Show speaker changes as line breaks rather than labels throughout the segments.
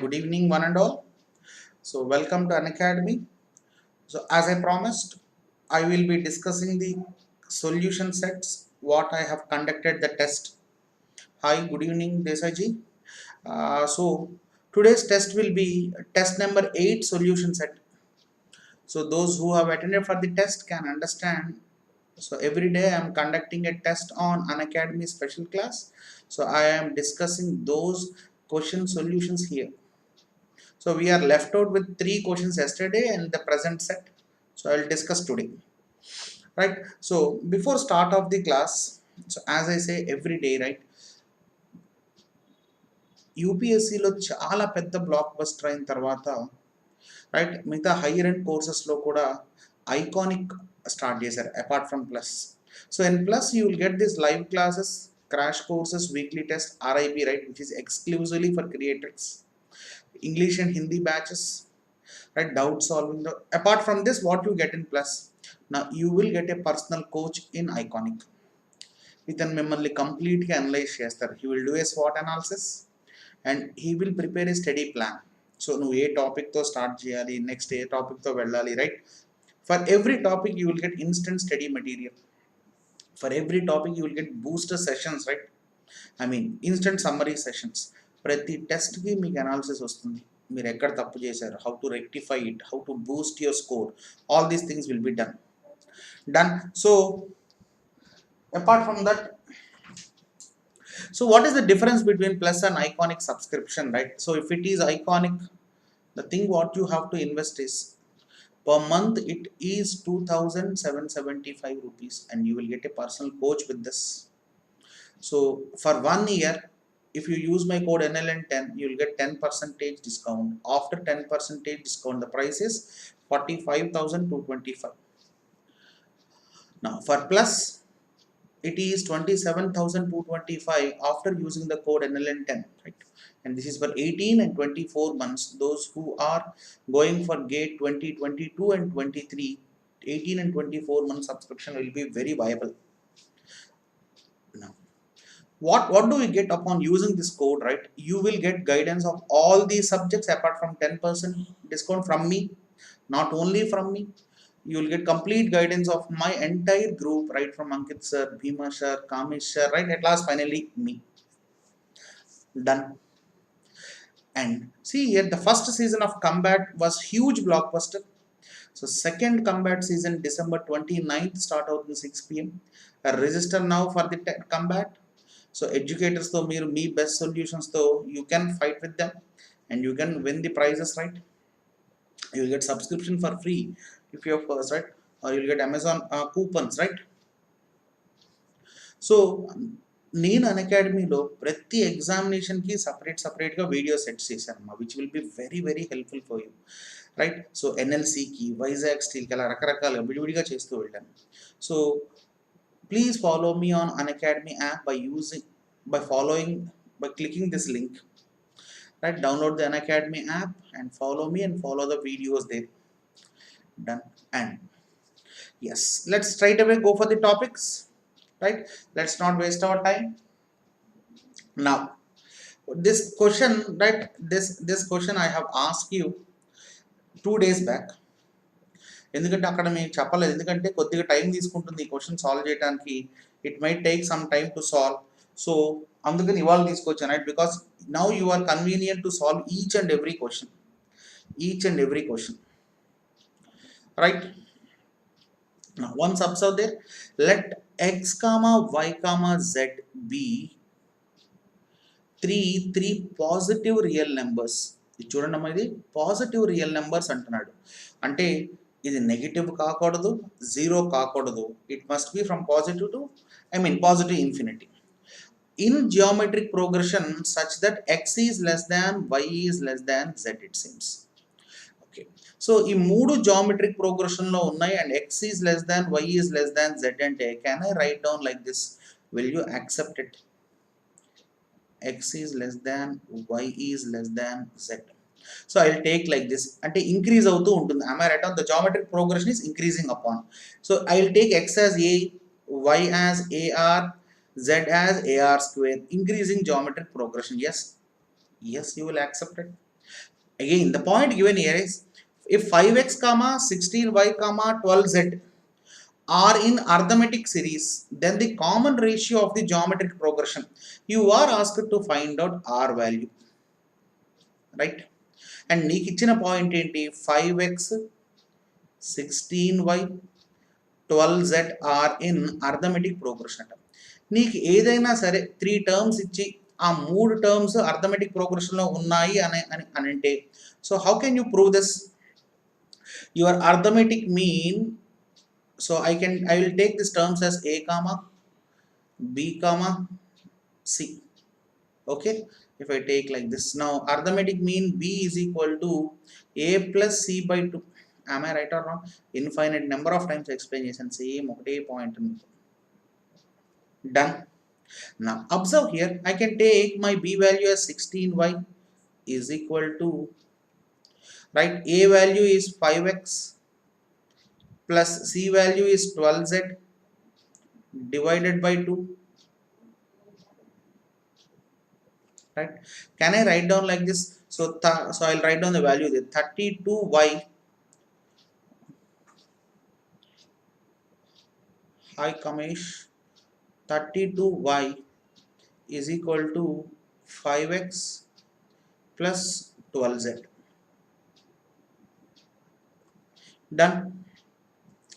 good evening one and all. So welcome to Unacademy. So as I promised, I will be discussing the solution sets what I have conducted the test. Hi, good evening Desaji. So today's test will be test number 8 solution set. So those who have attended for the test can understand. So every day I am conducting a test on Unacademy special class. So I am discussing those question solutions here. So we are left out with 3 questions yesterday and the present set. So I will discuss today. Right. So before start of the class, so as I say every day, right, UPSC లో చాలా పెద్ద block buster అయిన తర్వాత right మిగతా hire and కోర్సెస్లో కూడా iconic start చేశారు apart from plus. So in plus you will get this live classes, crash courses, weekly test, RIP, right, which is exclusively for creators, English and Hindi batches, right, doubt solving. Apart from this, what you get in plus, now you will get a personal coach in iconic. ఇతను మిమ్మల్ని కంప్లీట్గా analyse చేస్తారు. He will do a swat analysis and he will prepare A study plan. So నువ్వు ఏ టాపిక్తో start చేయాలి, next ఏ టాపిక్తో వెళ్ళాలి, right. For every topic you will get instant study material. For every topic you will get booster sessions, right, I mean instant summary sessions. ప్రతి టెస్ట్కి మీకు analysis వస్తుంది, మీరు ఎక్కడ తప్పు చేశారు, how to rectify it, how to Boost your score, all these things will be done. So apart from that, so what is the difference between plus and iconic subscription, right? So if it is iconic, the thing what you have to invest is per month it is 2,775 rupees and you will get a personal coach with this. So for 1 year, if you use my code NLN10, you will get 10% discount. After 10% discount, the price is 45,225. Now for plus, it is 27,225 after using the code NLN10, right? And this is for 18 and 24 months. Those who are going for GATE 2022 and 23, 18 and 24 month subscription will be very viable. Now, what do we get upon using this code, right? You will get guidance of all these subjects apart from 10% discount from me, not only from me. You will get complete guidance of my entire group, right, from Ankit sir, Bhima sir, Kamesh sir, right, at last finally me. Done. And see here, the first season of Combat was huge blockbuster. So second Combat season December 29th start out in 6 p.m. Register now for the Combat. So educators though meer me best solutions though you can fight with them and you can win the prizes, right. You will get subscription for free if you are first, right, or you will get Amazon coupons, right. So నేను అన్అకాడమీలో ప్రతి ఎగ్జామినేషన్కి సపరేట్గా video sets చేశాను, which will be very very helpful for you, right. So ఎన్ఎల్సికి, వైజాగ్ స్టీల్కి అలా రకరకాలుగా విడివిడిగా చేస్తూ వెళ్ళాను. So please follow me on Unacademy app by clicking this link, right. Download the Unacademy app and follow me and follow the videos there. Done. And yes, let's straight away go for the topics, right. Let's not waste our time. Now this question, right, this question I have asked you 2 days back. ఎందుకంటే అక్కడ మీకు చెప్పలేదు, ఎందుకంటే కొద్దిగా time తీసుకుంటుంది ఈ question solve చేయడానికి. It might take some time to solve. So అందుకని ఇవాళ తీసుకొచ్చాను, right, because now you are convenient to solve each and every question, right. Now once observe there, let x comma y comma z be three positive real numbers. ఇది చూడండి అమ్మా, ఇది positive real numbers అంటున్నాడు. అంటే ఇది negative కాకూడదు, zero కాకూడదు. It must be from positive to positive infinity in geometric progression such that x is less than y is less than z, it seems. Okay, so ఈ మూడు geometric progression లో ఉన్నాయి and x is less than y is less than z అంటే can I write down like this? Will you accept it? x is less than y is less than z. So I will take like this, అంటే increase అవుతూ ఉంటుంది. Am I right on? The geometric progression is increasing upon. So I will take x as a, y as ar, z as ar square, increasing geometric progression. Yes, you will accept it. Again, the point given here is if 5x comma 16y comma 12z are in arithmetic series, then the common ratio of the geometric progression, you are asked to find out R value, right? And నీకు ఇచ్చిన point ఏంటి, 5x 16y 12z are in arithmetic progression అంట. నీకు ఏదైనా సరే 3 terms ఇచ్చి ఆ 3 terms arithmetic ప్రోగ్రెషన్లో ఉన్నాయి అని అంటే, so how can you prove this? Your arithmetic mean, so I will take these terms as a comma b comma c. Okay, if I take like this, now arithmetic mean b is equal to a plus c by 2. Am I right or wrong? Infinite number of times explanation, same okay point. Done. Now observe here, I can take my b value as 16y is equal to, right, a value is 5x plus c value is 12z divided by 2, right? Can I write down like this? So I'll write down the value there, 32y, hi Kamesh, 32y is equal to 5x plus 12z. Done.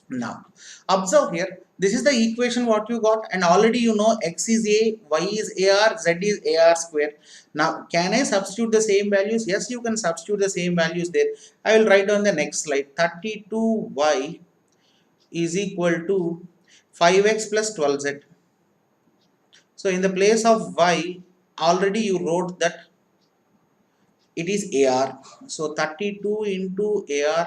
Now observe here, this is the equation what you got, and already you know x is a, y is ar, z is ar square. Now can I substitute the same values? Yes, you can substitute the same values there. I will write down the next slide, 32y is equal to 5x plus 12z. So in the place of y, already you wrote that it is ar, so 32 into ar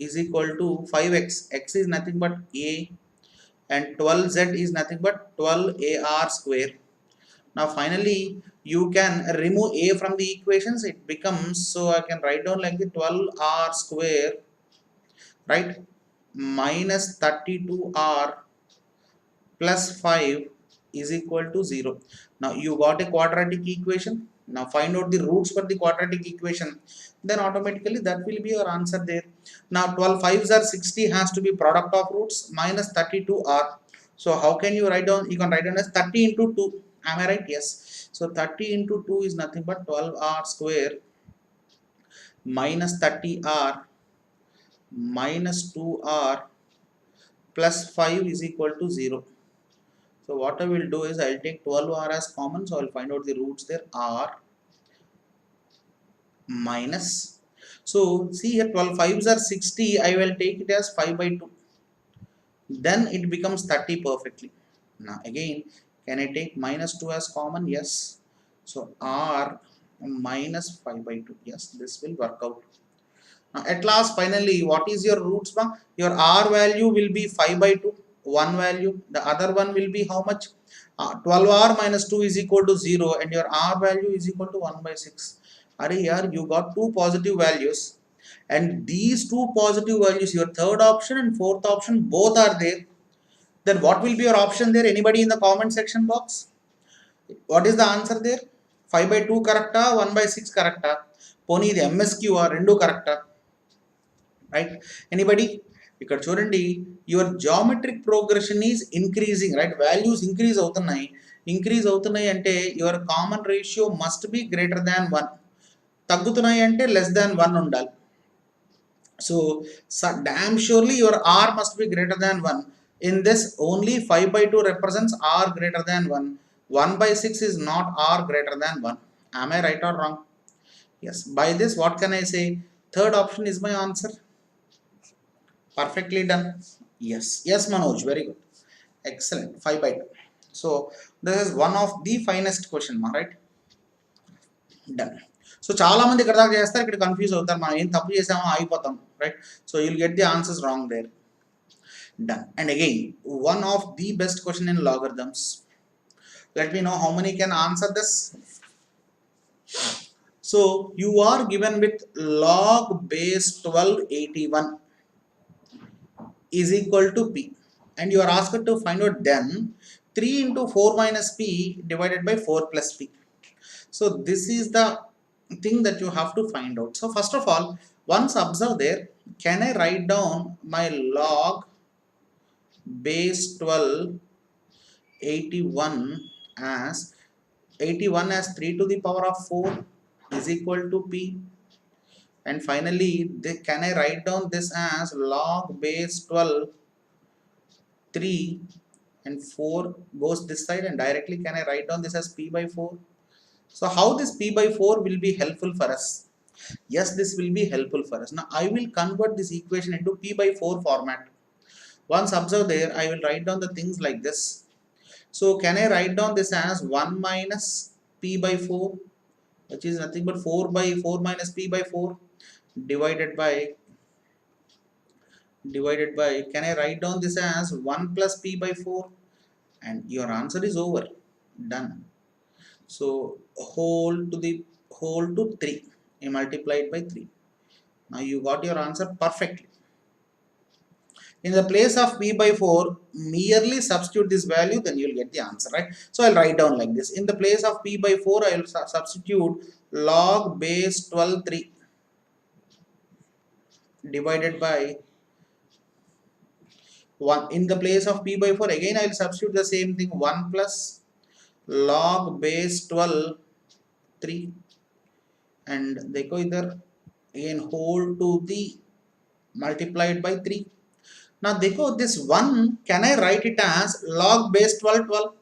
is equal to 5x, x is nothing but a, and 12z is nothing but 12ar square. Now finally you can remove a from the equations, it becomes, so I can write down like the 12r square, right, minus 32r plus 5 is equal to 0. Now you got a quadratic equation. Now find out the roots for the quadratic equation, then automatically that will be your answer there. Now 12 5s are 60 has to be product of roots minus 32r. So how can you write down? You can write down as 30 into 2. Am I right? Yes. So 30 into 2 is nothing but 12r square minus 30r minus 2r plus 5 is equal to 0. So what I will do is I will take 12r as common, so I will find out the roots there, r minus, so see here 12 5s are 60, I will take it as 5 by 2, then it becomes 30 perfectly. Now again, can I take minus 2 as common? Yes, so r minus 5 by 2, yes, this will work out. Now at last finally what is your roots? Your r value will be 5 by 2, one value, the other one will be how much? 12r minus 2 is equal to 0, and your r value is equal to 1 by 6. Are here you got two positive values, and these two positive values, your third option and fourth option both are there. Then what will be your option there? Anybody in the comment section box? What is the answer there? 5 by 2 correcta, 1 by 6 correcta? Pony the MSQ or rendu correcta? Right? Anybody? ఇక్కడ చూడండి, your geometric progression is increasing, right? Values increase అవుతున్నాయి అంటే your common ratio must be greater than 1. తగ్గుతున్నాయి అంటే less than 1 ఉండాలి. So damn surely your R must be greater than 1. In this only 5 by 2 represents R greater than 1. 1 by 6 is not R greater than 1. Am I right or wrong? Yes. By this what can I say? Third option is my answer. Perfectly done. Yes, yes Manoj, very good, excellent. 5 by 2. So this is one of the finest question, right? Done. So చాలా మంది ఇక్కడ దాకా చేస్తారు, ఇక్కడ confuse అవుతారు, మనం ఏం తప్పు చేసామో ఆగిపోతాం, right? So you'll get the answers wrong there. Done. And again, one of the best question in logarithms. Let me know how many can answer this. So you are given with log base 1281 is equal to p, and you are asked to find out then 3 into 4 minus p divided by 4 plus p. So this is the thing that you have to find out. So first of all, once observe there, can I write down my log base 12 81 as 81 as 3 to the power of 4 is equal to p, and finally can I write down this as log base 12 3 and 4 goes this side, and directly can I write down this as p by 4. So how this p by 4 will be helpful for us? Yes, this will be helpful for us. Now I will convert this equation into p by 4 format. Once observe there, I will write down the things like this. So can I write down this as 1 minus p by 4, which is nothing but 4 by 4 minus p by 4 divided by can I write down this as 1 plus p by 4, and your answer is over, done. So whole to 3 you multiplied by 3. Now you got your answer perfectly. In the place of p by 4, merely substitute this value, then you will get the answer, right? So I'll write down like this. In the place of p by 4, I will substitute log base 12 3 divided by 1. In the place of p by 4, again I will substitute the same thing, 1 plus log base 12 3, and देखो इधर again whole to the multiplied by 3. Now देखो this 1, can I write it as log base 12 12?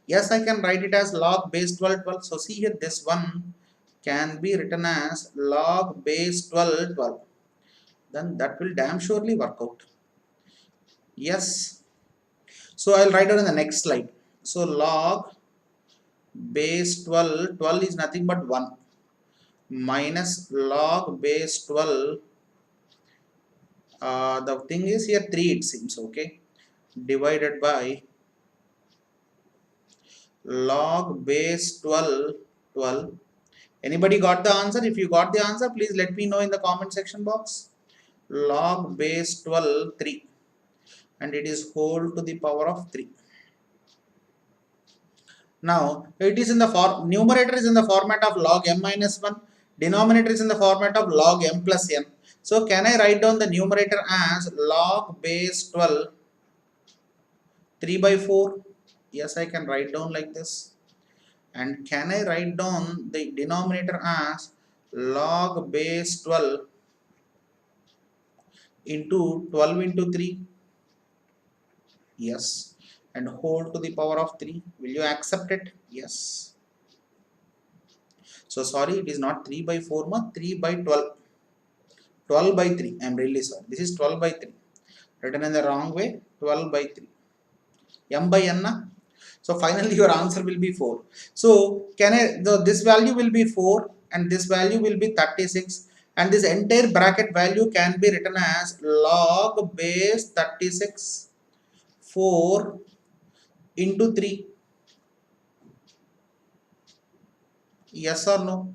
Yes, I can write it as log base 12 12. So see here, this 1 can be written as log base 12 12. Then that will damn surely work out. Yes. So I'll write down in the next slide. So log base 12 12 is nothing but 1 minus log base 12. The thing is here 3 it seems, okay, divided by log base 12 12. Anybody got the answer? If you got the answer, please let me know in the comment section box. Log base 12 3, and it is whole to the power of 3. Now it is in the numerator is in the format of log m minus 1, denominator is in the format of log m plus n. So can I write down the numerator as log base 12 3 by 4? Yes, I can write down like this. And can I write down the denominator as log base 12 into 12 into 3? Yes. And whole to the power of 3. Will you accept it? Yes. So sorry, it is not 3 by 4, but 3 by 12. 12 by 3. I am really sorry. This is 12 by 3. Written in the wrong way. 12 by 3. M by n. Na? So finally your answer will be 4. So can I, this value will be 4 and this value will be 36, and this entire bracket value can be written as log base 36 4 into 3. Yes or no?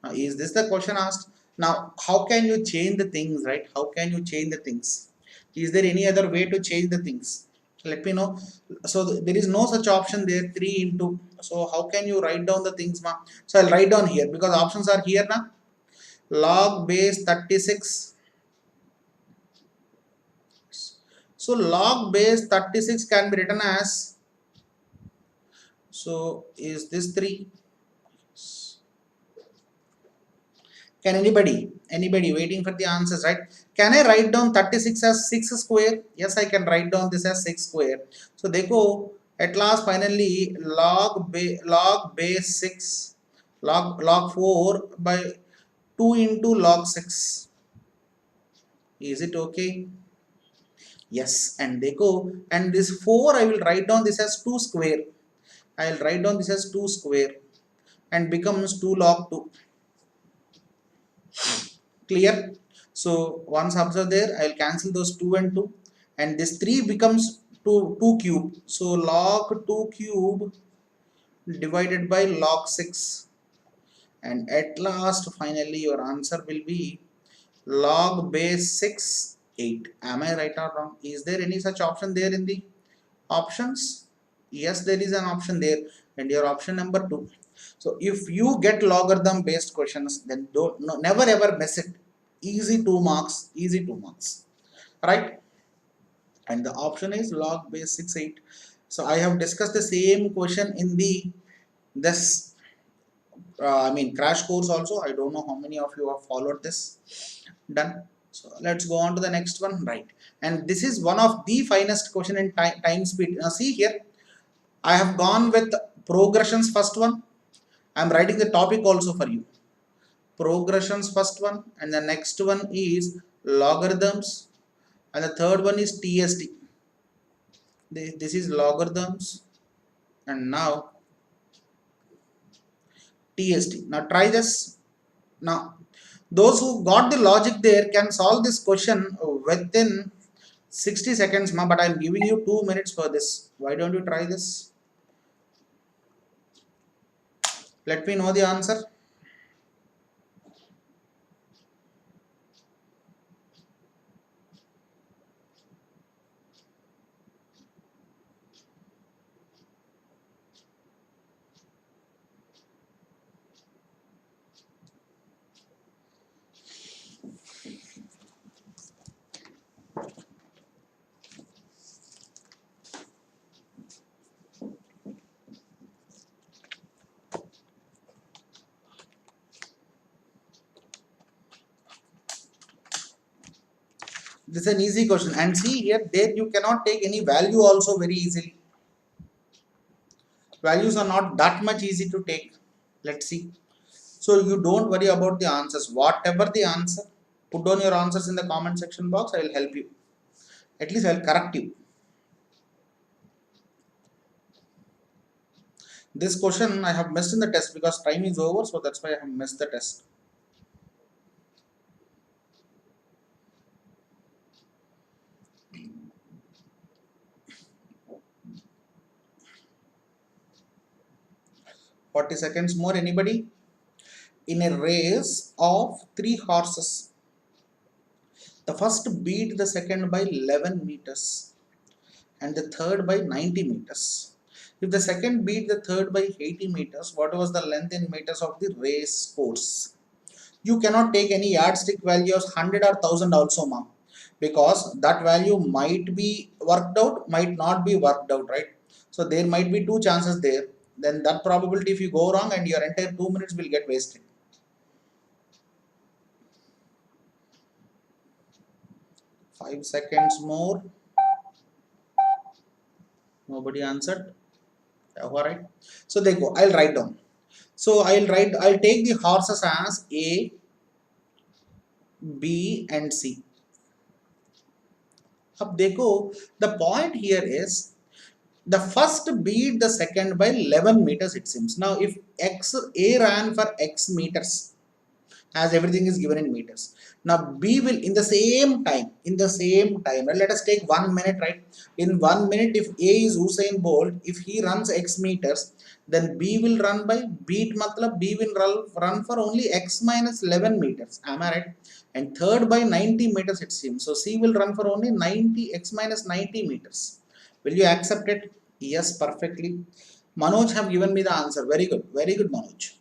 Now is this the question asked? Now how can you change the things, right? How can you change the things? Is there any other way to change the things? Let me know. So there is no such option there, 3 into. So how can you write down the things, ma? So I'll write down here because options are here now. Log base 36. So log base 36 can be written as, so is this 3? Can anybody waiting for the answers, right? Can I write down 36 as 6 square? Yes, I can write down this as 6 square. So देखो, at last finally log base 6 log 4 by 2 into log 6. Is it okay? Yes, and देखो, and this 4 I will write down this as 2 square. I will write down this as 2 square and becomes 2 log 2. Clear? So once observe there, I will cancel those 2 and 2, and this 3 becomes 2 cube. So log 2 cube divided by log 6, and at last finally your answer will be log base 6 8. Am I right or wrong? Is there any such option there in the options? Yes, there is an option there, and your option number 2. So if you get logarithm based questions, then don't, no, never ever miss it. Easy 2 marks, easy 2 marks, right? And the option is log base 68. So I have discussed the same question in the this crash course also. I don't know how many of you have followed this. Done. So let's go on to the next one, right? And this is one of the finest question in time speed. Now see here, I have gone with progressions first one. I'm writing the topic also for you. Progressions first one, and the next one is logarithms, and the third one is TST. This is logarithms, and now TST. Now try this. Now those who got the logic there can solve this question within 60 seconds, but I'm giving you 2 minutes for this. Why don't you try this? Let me know the answer. This is an easy question, and see here, there you cannot take any value also very easily. Values are not that much easy to take. Let's see. So you don't worry about the answers. Whatever the answer, put down your answers in the comment section box. I will help you. At least I will correct you. This question I have missed in the test because time is over, so that's why I have missed the test. Forty seconds more. Anybody? In a race of 3 horses, the first beat the second by 11 meters and the third by 90 meters. If the second beat the third by 80 meters, what was the length in meters of the race course? You cannot take any yardstick values 100 or 1000 also, ma'am, because that value might be worked out, might not be worked out, right? So there might be 2 chances there. Then that probability, if you go wrong, and your entire 2 minutes will get wasted. 5 seconds more. Nobody answered. All right. So they go. I'll write down. So I'll take the horses as A, B, and C. Up they go. The point here is the first beat the second by 11 meters, it seems. Now if A ran for X meters, as everything is given in meters. Now B will in the same time, right? Let us take 1 minute, right? In 1 minute, if A is Usain Bolt, if he runs X meters, then B will run by beat matlab B will run for only X minus 11 meters. Am I right? And third by 90 meters, it seems. So C will run for only 90 X minus 90 meters. Will you accept it? Yes, perfectly. Manoj have given me the answer. Very good, Manoj.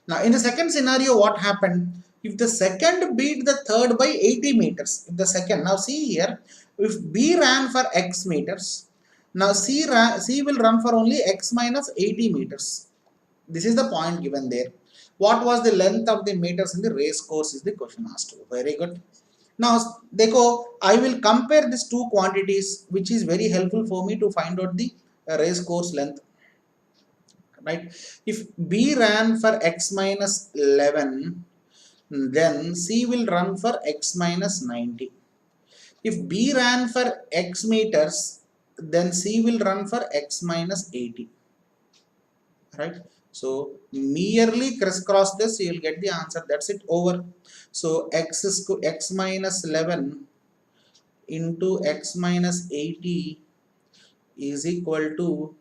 Now, in the second scenario, what happened? If the second beat the third by 80 meters, if the second, now see here, if B ran for X meters, now C will run for only X minus 80 meters. This is the point given there. What was the length of the meters in the race course is the question asked. Very good. Now, I will compare these 2 quantities, which is very helpful for me to find out the race course length. Right? If B ran for X minus 11, then C will run for X minus 90. If B ran for X meters, then C will run for X minus 80. Right? So merely crisscross this, you will get the answer. That's it, over. So X minus 11 into X minus 80 is equal to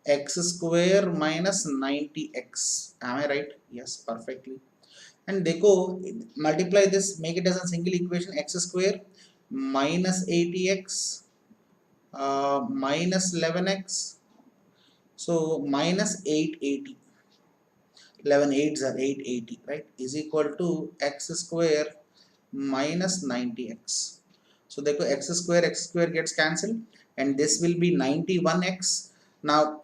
X square minus 90x. Am I right? Yes, perfectly. And they go multiply this, make it as a single equation, x square minus 80x minus 11x, so minus 880. 11 8s are 880, right, is equal to x square minus 90x. So therefore x square gets cancelled, and this will be 91x. Now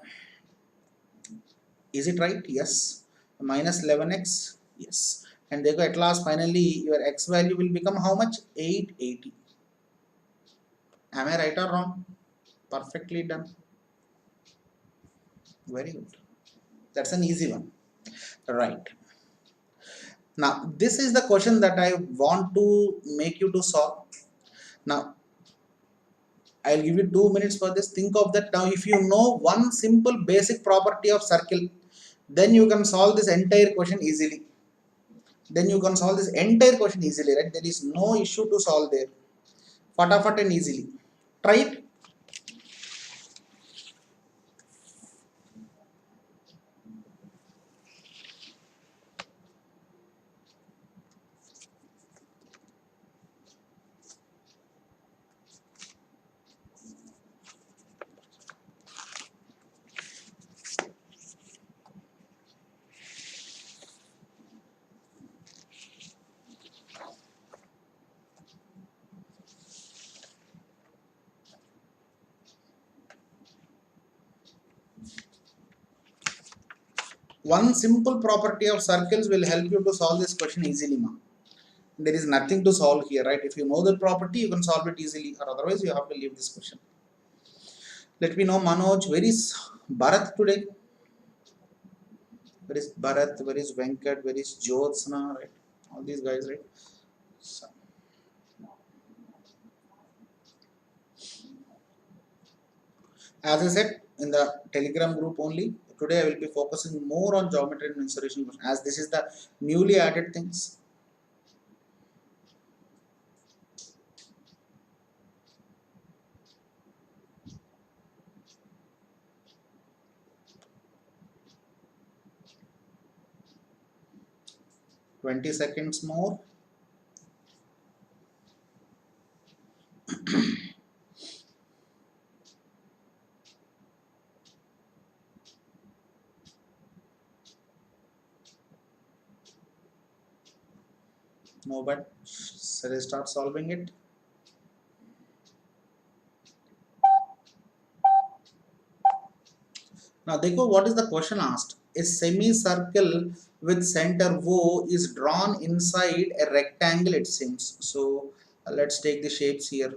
is it right? Yes. Minus 11x, yes. And therefore at last finally your x value will become how much? 880. Am I right or wrong? Perfectly done. Very good. That's an easy one. Right. Now this is the question that I want to make you to solve. Now I'll give you 2 minutes for this. Think of that. Now if you know one simple basic property of circle, then you can solve this entire question easily. Then you can solve this entire question easily, right? There is no issue to solve there. Fatafat and easily. Try it. One simple property of circles will help you to solve this question easily, ma'am. There is nothing to solve here, right? If you know the property, you can solve it easily, or otherwise you have to leave this question. Let me know, Manoj. Where is Bharat today? Where is Bharat? Where is Venkat? Where is Jyotsna? Right? All these guys, right? So, as I said in the Telegram group only, today I will be focusing more on geometry and mensuration as this is the newly added things. Twenty seconds more. No, but shall I start solving it? Now, देखो, what is the question asked? A semicircle with center O is drawn inside a rectangle, it seems. So, let's take the shapes here.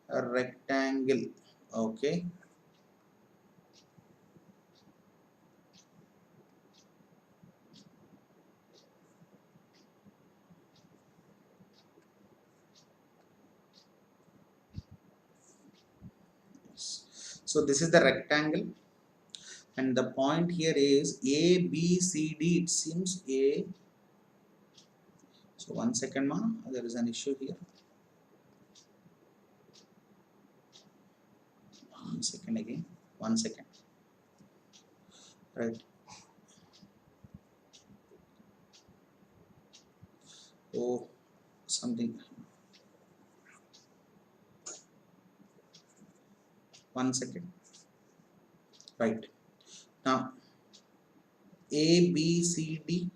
A rectangle. Okay. So, this is the rectangle. And the point here is A, B, C, D. It seems A. So, 1 second, ma. There is an issue here. 1 second again. 1 second. Right. Oh, something. 1 second. Right. Now, A, B, C, D.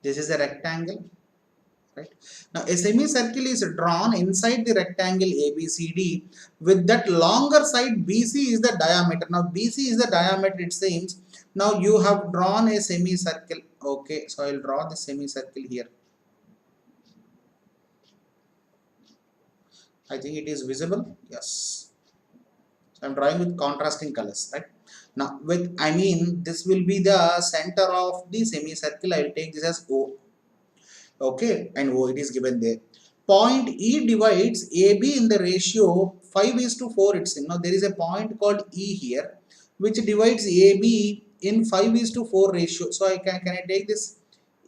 This is a rectangle, right? Now, a semicircle is drawn inside the rectangle ABCD with that longer side BC is the diameter. Now, BC is the diameter, it seems. Now, you have drawn a semicircle. Okay, so I will draw the semicircle here. I think it is visible. Yes. So, I am drawing with contrasting colors, right? Now, this will be the center of the semicircle. I will take this as O. Okay, and O it is given there. Point E divides AB in the ratio 5 is to 4 it's in. Now there is a point called E here which divides AB in 5 is to 4 ratio. So can I take this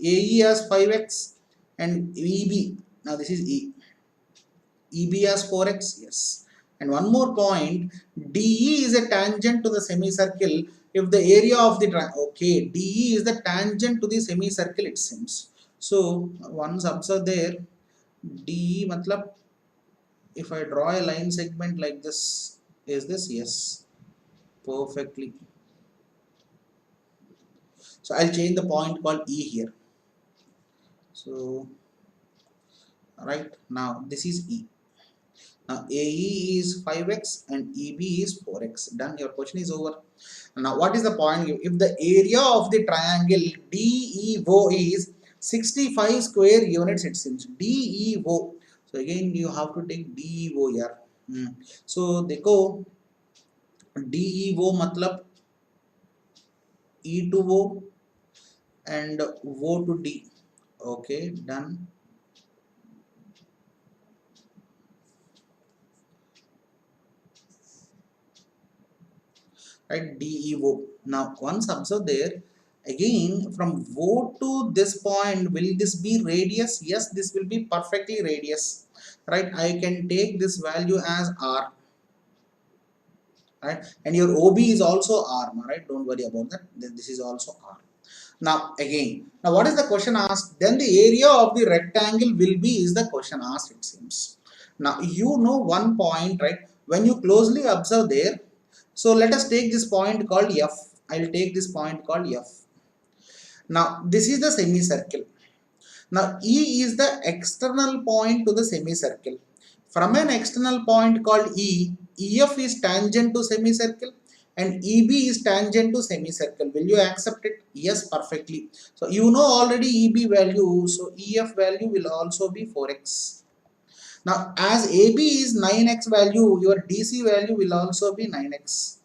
AE as 5x and EB, now this is EB as 4x, yes. And one more point, DE is a tangent to the semicircle if the area of the okay, DE is the tangent to the semicircle it seems. So once observe there, DE matlab if I draw a line segment like this, is this? Yes. perfectly. So I'll change the point called E here. So right now this is E. Now AE is 5x and EB is 4x. Done. Your question is over. Now what is the point? If the area of the triangle DEO is 65 square units, it seems DEO. So again you have to take DEO here. So देखो DEO मतलब E to O and O to D. Okay, done. Right, DEO. Now once observe there, again from O to this point, will this be radius? Yes, this will be perfectly radius. Right, I can take this value as R. Right, and your OB is also R. Right, don't worry about that. This is also R. Now again, now what is the question asked? Then the area of the rectangle will be is the question asked, it seems. Now you know one point, right? When you closely observe there, so let us take this point called F. I will take this point called F. Now this is the semicircle. Now E is the external point to the semicircle. From an external point called E, EF is tangent to semicircle and EB is tangent to semicircle. Will you accept it? Yes, perfectly. So you know already EB value, so EF value will also be 4x. Now as AB is 9x value, your DC value will also be 9x.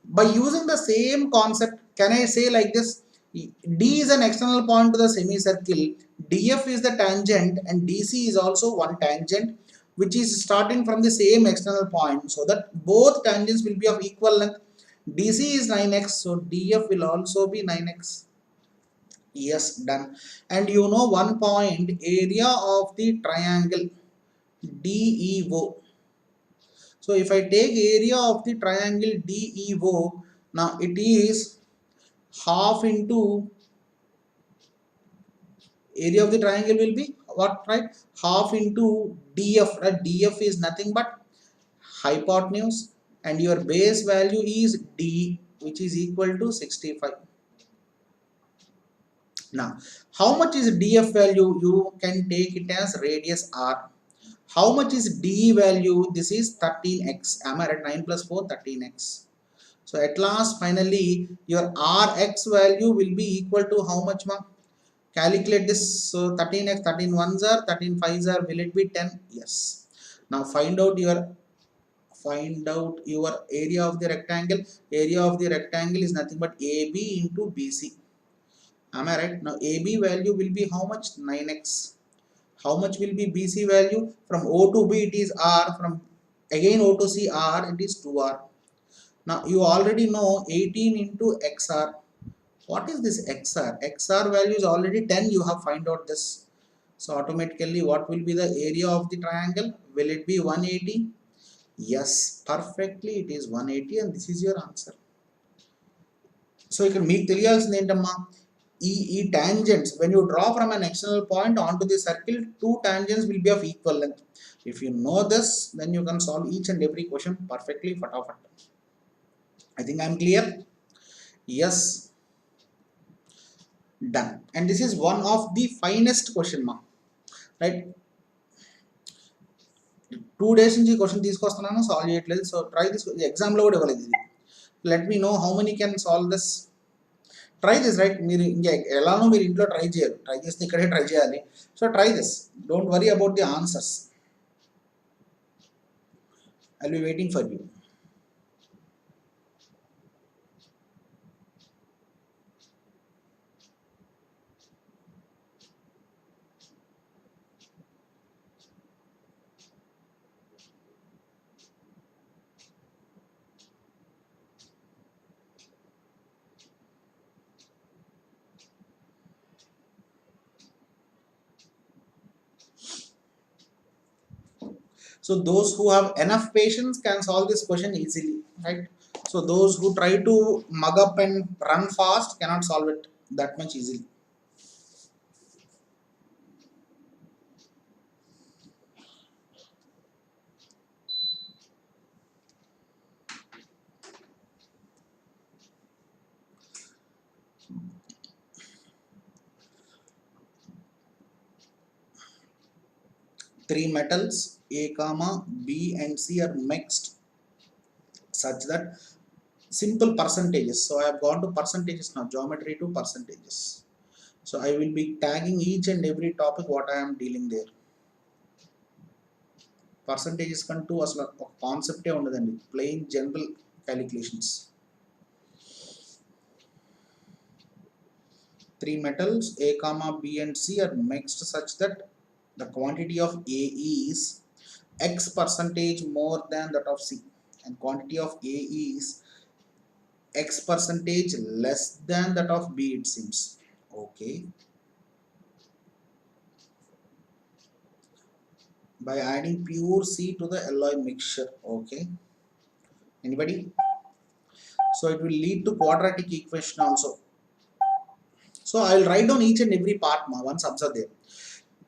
By using the same concept, can I say like this? D is an external point to the semicircle, DF is the tangent and DC is also one tangent which is starting from the same external point, so that both tangents will be of equal length. DC is 9x, so DF will also be 9x. Yes, done. And you know one point, area of the triangle DEO. So if I take area of the triangle DEO, now it is half into area of the triangle will be what, right? Half into DF, right? DF is nothing but hypotenuse and your base value is D, which is equal to 65. Now, how much is DF value? You can take it as radius R. How much is D value? This is 13x. Am I right? 9 plus 4, 13x. So at last, finally, your Rx value will be equal to how much, ma? Calculate this. So 13x, 13 ones are, 13 fives are, will it be 10? Yes. Now find out your area of the rectangle. Area of the rectangle is nothing but AB into BC. Am I right? Now AB value will be how much? 9x. How much will be BC value? From O to B it is R. From again O to C R, it is 2R. Now you already know 18 into XR. What is this XR? XR value is already 10. You have find out this. So automatically what will be the area of the triangle? Will it be 180? Yes, perfectly it is 180 and this is your answer. So you can make తెలియాల్సింది ఏంటమ్మా ఈ tangents, when you draw from an external point onto the circle, two tangents will be of equal length. If you know this, then you can solve each and every question perfectly. Fatafat. I think I am clear. Yes, done. And this is one of the finest question mark, right? 2 days నుంచి question తీసుకొస్తున్నాను, solve చేయట్లేదు. So try this, ఎగ్జామ్లో కూడా ఇవ్వలేదు ఇది. Let me know how many can solve this. Try this, right? మీరు ఇంకా ఎలానో మీరు ఇంట్లో ట్రై చేయరు, ట్రై చేస్తే ఇక్కడే ట్రై చేయాలి. So try this, don't worry about the answers. I will be waiting for you. So those who have enough patience can solve this question easily, right? So those who try to mug up and run fast cannot solve it that much easily. Three metals A comma B and C are mixed such that simple percentages. So I have gone to percentages now, geometry to percentages. So I will be tagging each and every topic what I am dealing there. Percentages కంటూ అసలు ఒక కాన్సెప్టే ఉండదండి, plain general calculations. Three metals A comma B and C are mixed such that the quantity of A is X percentage more than that of C and quantity of A is X percentage less than that of B, it seems. Okay. By adding pure C to the alloy mixture. Okay. Anybody? So it will lead to quadratic equation also. So I will write down each and every part once observe there.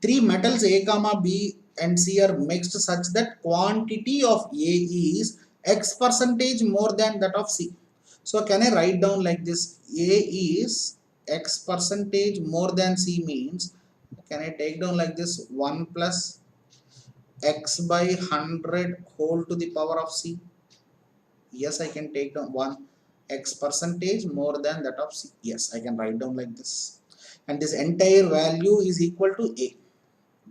Three metals A comma B and C are mixed such that quantity of A is X percentage more than that of C. So can I write down like this? A is X percentage more than C means, can I take down like this? 1 plus X by 100 whole to the power of C. Yes, I can take down 1 X percentage more than that of C. Yes, I can write down like this. And this entire value is equal to A.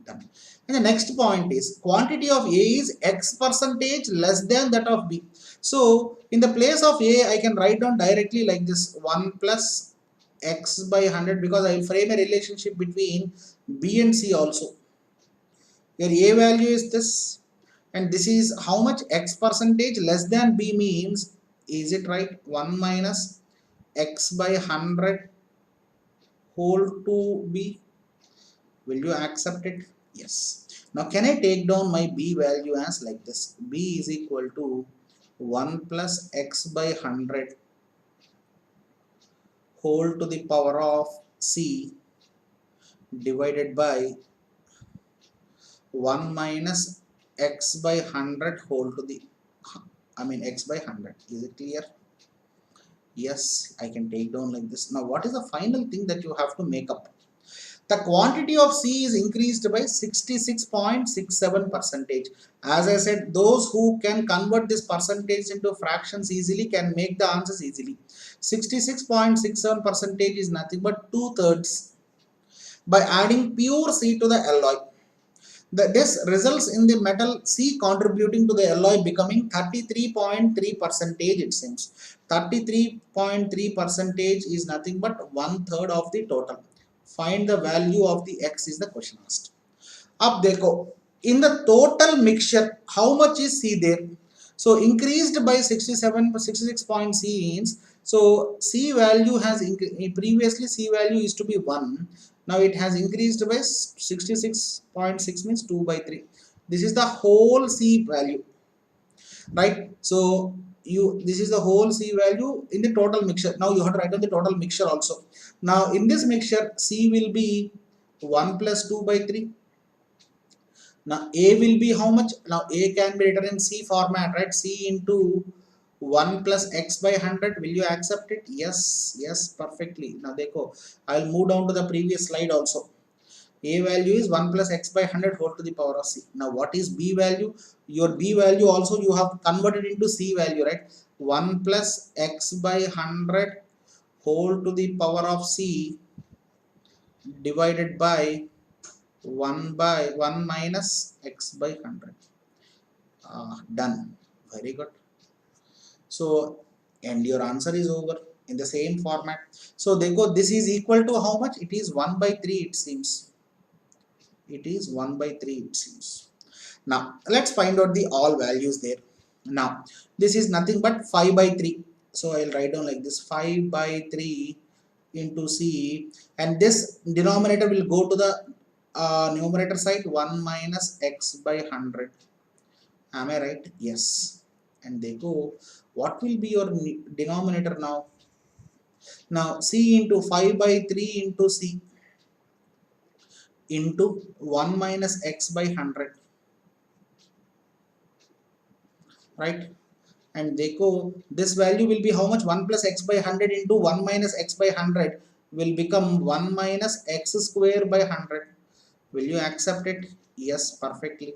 Done. And the next point is quantity of A is X percentage less than that of B. So in the place of A, I can write down directly like this 1 plus X by 100 because I will frame a relationship between B and C also. Your A value is this and this is how much X percentage less than B means, is it right? 1 minus X by 100 whole to B. Will you accept it? Yes. Now can I take down my B value as like this? B is equal to 1 plus X by 100 whole to the power of C divided by 1 minus X by 100 whole to the, X by 100. Is it clear? Yes, I can take down like this. Now what is the final thing that you have to make up? The quantity of C is increased by 66.67 percentage. As I said, those who can convert this percentage into fractions easily can make the answers easily. 66.67 percentage is nothing but 2/3 by adding pure C to the alloy. This results in the metal C contributing to the alloy becoming 33.3 percentage, it seems. 33.3 percentage is nothing but 1/3 of the total. Find the value of the X is the question asked. Up dekho, in the total mixture, how much is C there? So increased by 66 C means, so C value has previously C value used to be 1. Now it has increased by 66.6 means 2/3. This is the whole C value, right? So this is the whole C value in the total mixture. Now you have to write down the total mixture also. Now in this mixture, C will be 1 plus 2/3. Now A will be how much? Now A can be written in C format, right? C into 1 plus X by 100. Will you accept it? Yes, yes, perfectly. Now dekho, I will move down to the previous slide also. A value is 1 plus X by 100 whole to the power of C. Now what is B value? Your B value also you have converted into C value, right? 1 plus X by 100 whole to the power of C divided by 1 minus X by 100. Done. Very good. So and your answer is over in the same format. So this is equal to how much? It is 1/3, it seems. It is 1/3, it seems. Now let's find out the all values there. Now this is nothing but 5/3. So I'll write down like this 5/3 into C, and this denominator will go to the numerator side, 1 minus X by 100. Am I right? Yes. And they go, what will be your denominator now? Now C into 5/3 into C into 1 minus X by 100, right? And they go, this value will be how much? 1 plus X by 100 into 1 minus X by 100 will become 1 minus X square by 100. Will you accept it? Yes, perfectly.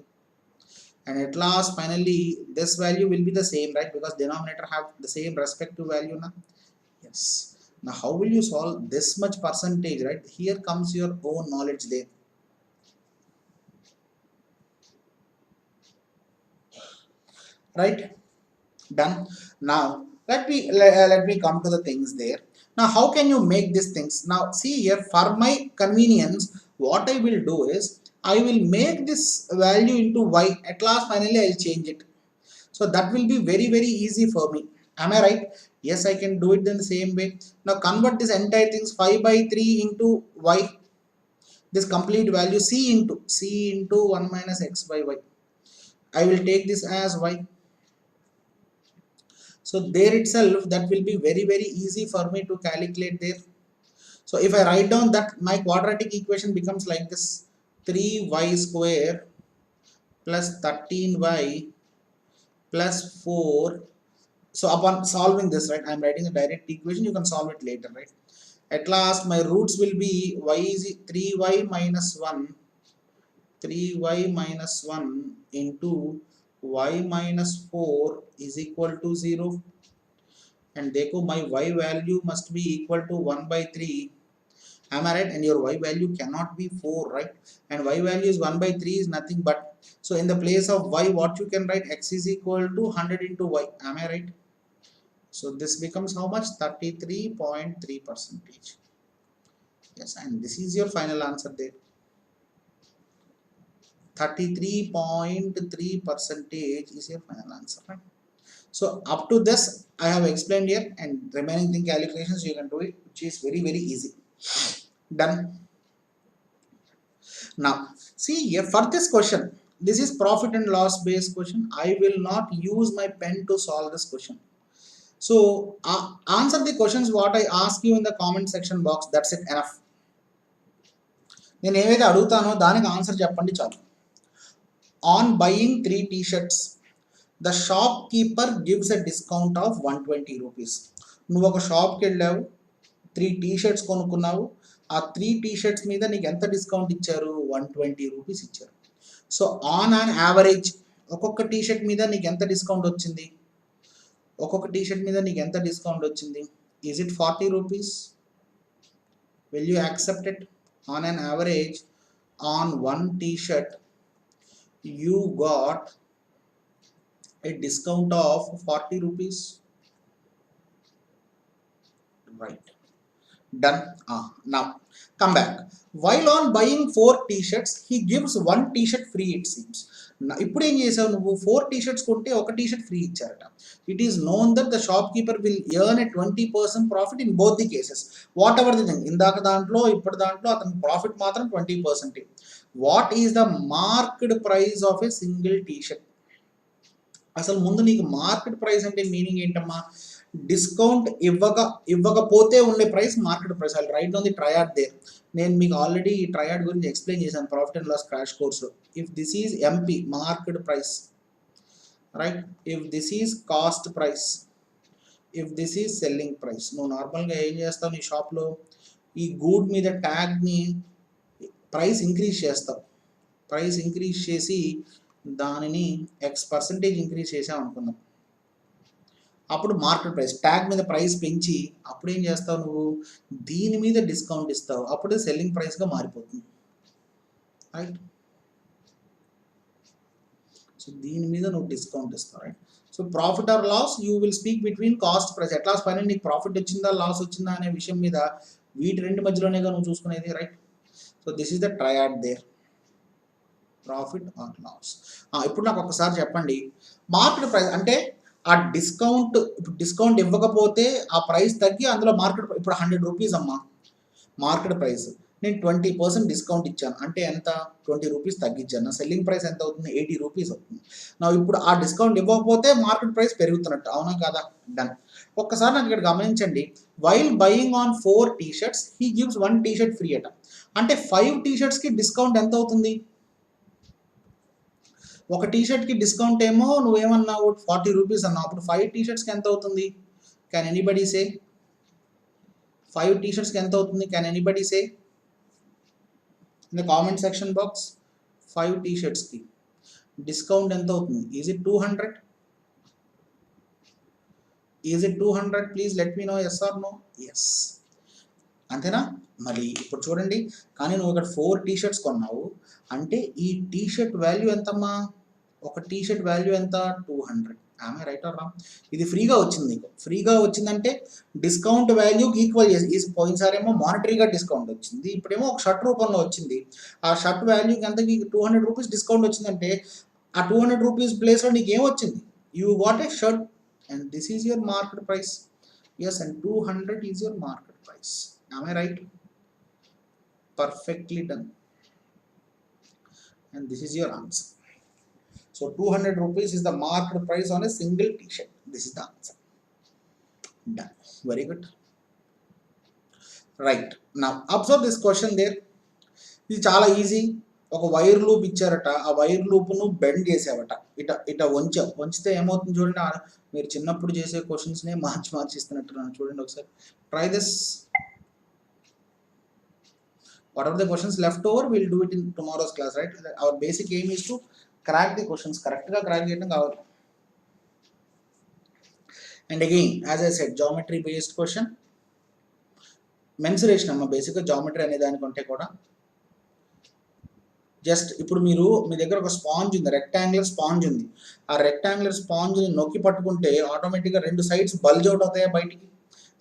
And at last finally this value will be the same, right? Because denominator have the same respective value now. Yes. Now how will you solve this much percentage, right? Here comes your own knowledge there, right? Done. Now let me come to the things there. Now how can you make these things? Now see here, for my convenience what I will do is I will make this value into y. At last finally I'll change it. So that will be very very easy for me. Am I right? Yes, I can do it in the same way. Now convert this entire things 5 by 3 into y. This complete value c into 1 minus x by y. I will take this as y. So there itself that will be very very easy for me to calculate there. So if I write down that, my quadratic equation becomes like this: 3y square plus 13y plus 4. So upon solving this, right, I am writing a direct equation, you can solve it later, right? At last my roots will be y is 3y minus 1, 3y minus 1 into y minus 4 is equal to 0. And therefore my y value must be equal to 1 by 3. Am I right? And your y value cannot be 4, right? And y value is 1 by 3 is nothing but, so in the place of y what you can write, x is equal to 100 into y. Am I right? So this becomes how much? 33.3 percentage. Yes, and this is your final answer there. 33.3 percentage is your final answer, right? So up to this I have explained here, and remaining thing calculations you can do it, which is very very easy. Done. Now see here, for this question, this is profit and loss based question. I will not use my pen to solve this question. So answer the questions what I ask you in the comment section box. That's it, enough. నేను ఏవైతే అడుగుతానో దానికి answer చెప్పండి చాలు. On buying 3 t-shirts, the shopkeeper gives a discount of 120 rupees. నువ్వు ఒక షాప్కి వెళ్ళావు, 3 t-shirts కొనుక్కున్నావు. ఆ 3 t-shirts మీద నీకు ఎంత డిస్కౌంట్ ఇచ్చారు? 120 రూపీస్ ఇచ్చారు. సో ఆన్ అన్ యావరేజ్ ఒక్కొక్క టీషర్ట్ మీద నీకు ఎంత డిస్కౌంట్ వచ్చింది? ఒక్కొక్క టీషర్ట్ మీద నీకు ఎంత డిస్కౌంట్ వచ్చింది? Is it 40 rupees? Will you accept it? On an average, on one t-shirt you got a discount of 40 rupees, right? Done. Now come back. While on buying 4 t-shirts he gives 1 t-shirt free, it seems. ఇప్పుడు ఏం చేసావు నువ్వు? 4 t-shirts కొంటే ఒక t-shirt free ఇచ్చారట. It is known that the shopkeeper will earn a 20% profit in both the cases. What ever the thing, ఇందాక దాంట్లో ఇప్పుడు దాంట్లో అతని ప్రాఫిట్ మాత్రం 20%. What is the market price of a single t-shirt? అసలు ముందు నీకు మార్కెట్ ప్రైస్ అంటే మీనింగ్ ఏంటమ్మా? డిస్కౌంట్ ఇవ్వకపోతే ఉండే price market price. I write down the triad there. నేను మీకు ఆల్రెడీ ఈ ట్రయాడ్ గురించి ఎక్స్ప్లెయిన్ చేశాను ప్రాఫిట్ అండ్ లాస్ క్రాష్ కోర్స్లో. If this is MP market price, right, if this is cost price, if this is selling price. నువ్వు నార్మల్గా ఏం చేస్తావు నీ షాప్లో? ఈ గూడ్ మీద ట్యాగ్ని ప్రైస్ ఇంక్రీజ్ చేస్తావు. ప్రైస్ ఇంక్రీజ్ చేసి దానిని X% ఇంక్రీజ్ చేసాం అనుకుందాం. అప్పుడు మార్కెట్ ప్రైస్, ట్యాగ్ మీద ప్రైస్ పెంచి అప్పుడు ఏం చేస్తావు నువ్వు? దీని మీద డిస్కౌంట్ ఇస్తావు. అప్పుడు సెల్లింగ్ ప్రైస్గా మారిపోతుంది, రైట్? సో దీని మీద నువ్వు డిస్కౌంట్ ఇస్తావు, right? So profit or loss you will speak between cost price. ఎట్లా పైన నీకు ప్రాఫిట్ వచ్చిందా లాస్ వచ్చిందా అనే విషయం మీద వీటి రెండు మధ్యలోనేగా నువ్వు చూసుకునేది, right? So this is the triad there, profit or loss. ఇప్పుడు నాకు ఒకసారి చెప్పండి, మార్కెట్ ప్రైస్ అంటే ఆ డిస్కౌంట్, ఇప్పుడు డిస్కౌంట్ ఇవ్వకపోతే ఆ ప్రైస్ తగ్గి అందులో మార్కెట్, ఇప్పుడు 100 రూపీస్ అమ్మా మార్కెట్ ప్రైస్, నేను 20% డిస్కౌంట్ ఇచ్చాను అంటే ఎంత? 20 రూపీస్ తగ్గించాను. నా సెల్లింగ్ ప్రైస్ ఎంత అవుతుంది? 80 రూపీస్ అవుతుంది. నా ఇప్పుడు ఆ డిస్కౌంట్ ఇవ్వకపోతే మార్కెట్ ప్రైస్ పెరుగుతున్నట్టు, అవునా కాదా? డన్. ఒక్కసారి నాకు ఇక్కడ గమనించండి, while buying on 4 t-shirts he gives 1 t-shirt free అట. అంటే 5 t-shirtsకి డిస్కౌంట్ ఎంత అవుతుంది? ఒక టీషర్ట్కి డిస్కౌంట్ ఏమో నువ్వేమన్నావు? 40 రూపీస్ అన్నావు. అప్పుడు 5 t-shirtsకి ఎంత అవుతుంది? క్యాన్ ఎనీబడీ సే? 5 t-shirtsకి ఎంత అవుతుంది? Can anybody say in the comment section box? 5 t-shirts కి డిస్కౌంట్ ఎంత అవుతుంది? Is it 200? Is it 200? Please let me know, yes or no? Yes. అంతేనా? మరి ఇప్పుడు చూడండి, కానీ నువ్వు ఇక్కడ 4 టీ-షర్ట్స్ కొన్నావు అంటే ఈ టీ-షర్ట్ వాల్యూ ఎంతమ్మా? ఒక టీ-షర్ట్ వాల్యూ ఎంత? 200. ఆమె రైట్ ఆర్ రాంగ్? ఇది ఫ్రీగా వచ్చింది నీకు. ఫ్రీగా వచ్చిందంటే డిస్కౌంట్ వాల్యూకి ఈక్వల్ చేసి, పోయినసారేమో మానిటరీగా డిస్కౌంట్ వచ్చింది, ఇప్పుడేమో ఒక షర్ట్ రూపంలో వచ్చింది. ఆ షర్ట్ వాల్యూకి ఎంతకి 200 రూపీస్ డిస్కౌంట్ వచ్చిందంటే ఆ 200 రూపీస్ ప్లేస్లో నీకు ఏమొచ్చింది? You what a shirt and this is your market price. Yes, and 200 is your market price. Am I right? Perfectly done. And this is your answer. So 200 rupees is the market price on a single t-shirt. This is the answer. Done. Very good. Right. Now observe this question there. ఇది చాలా easy. ఒక wire loop ఇచ్చారట, ఆ wire లూప్ను bend చేసావట, ఇట వంచితే ఏమవుతుంది చూడండి. మీరు చిన్నప్పుడు చేసే క్వశ్చన్స్నే మార్చి ఇస్తున్నట్టున్నాను చూడండి ఒకసారి. Try this. Whatever the questions left over, we'll do it in tomorrow's class, right? Our basic aim is to crack the questions correct ga crack cheyadam kavali. And again, as I said, geometry based question, mensuration amma basic ga geometry ane dani konte kuda just ippudu meeru మీ దగ్గర ఒక sponge ఉంది, rectangular sponge ఉంది. ఆ rectangular sponge ని నొక్కి పట్టుకుంటే automatic గా రెండు సైడ్స్ బల్జ్ అవుట్ అవుతాయా బయటికి?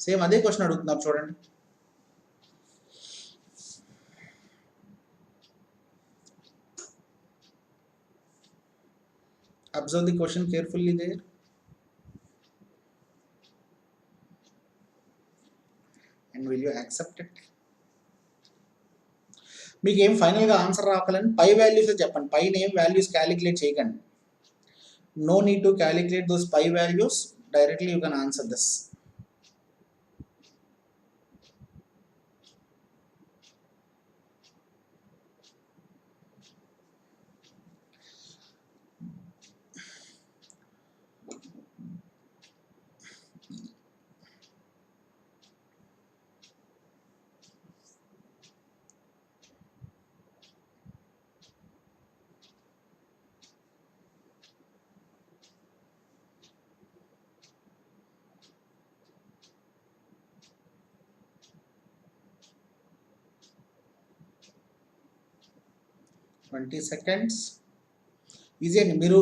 సేమ్ అదే క్వశ్చన్ అడుగుతున్నారు చూడండి. Observe the question carefully there. And will you accept it? మీకు ఏం ఫైనల్గా ఆన్సర్ రావాలని పై వాల్యూస్ చెప్పండి. పైన ఏం వాల్యూస్ క్యాలిక్యులేట్ చేయకండి. No need to calculate those pi values, directly you can answer this. Twenty seconds. Easy అండి, మీరు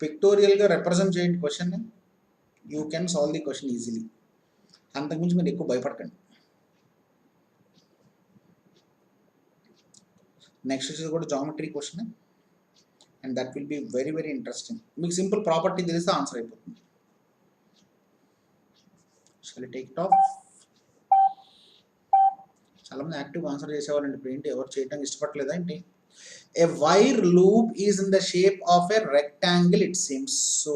పిక్టోరియల్గా రిప్రజెంట్ చేయండి క్వశ్చన్ని. You can solve the question easily. అంతకుమించి మీరు ఎక్కువ భయపడకండి. నెక్స్ట్ వచ్చేది కూడా geometry question, and that will be very very interesting. మీకు సింపుల్ ప్రాపర్టీ తెలిస్తే ఆన్సర్ అయిపోతుంది. Shall take it off. చాలామంది యాక్టివ్ ఆన్సర్ చేసేవాళ్ళండి, ఇప్పుడు ఏంటి ఎవరు చేయడానికి ఇష్టపడలేదా ఏంటి? A wire loop is in the shape of a rectangle, it seems. So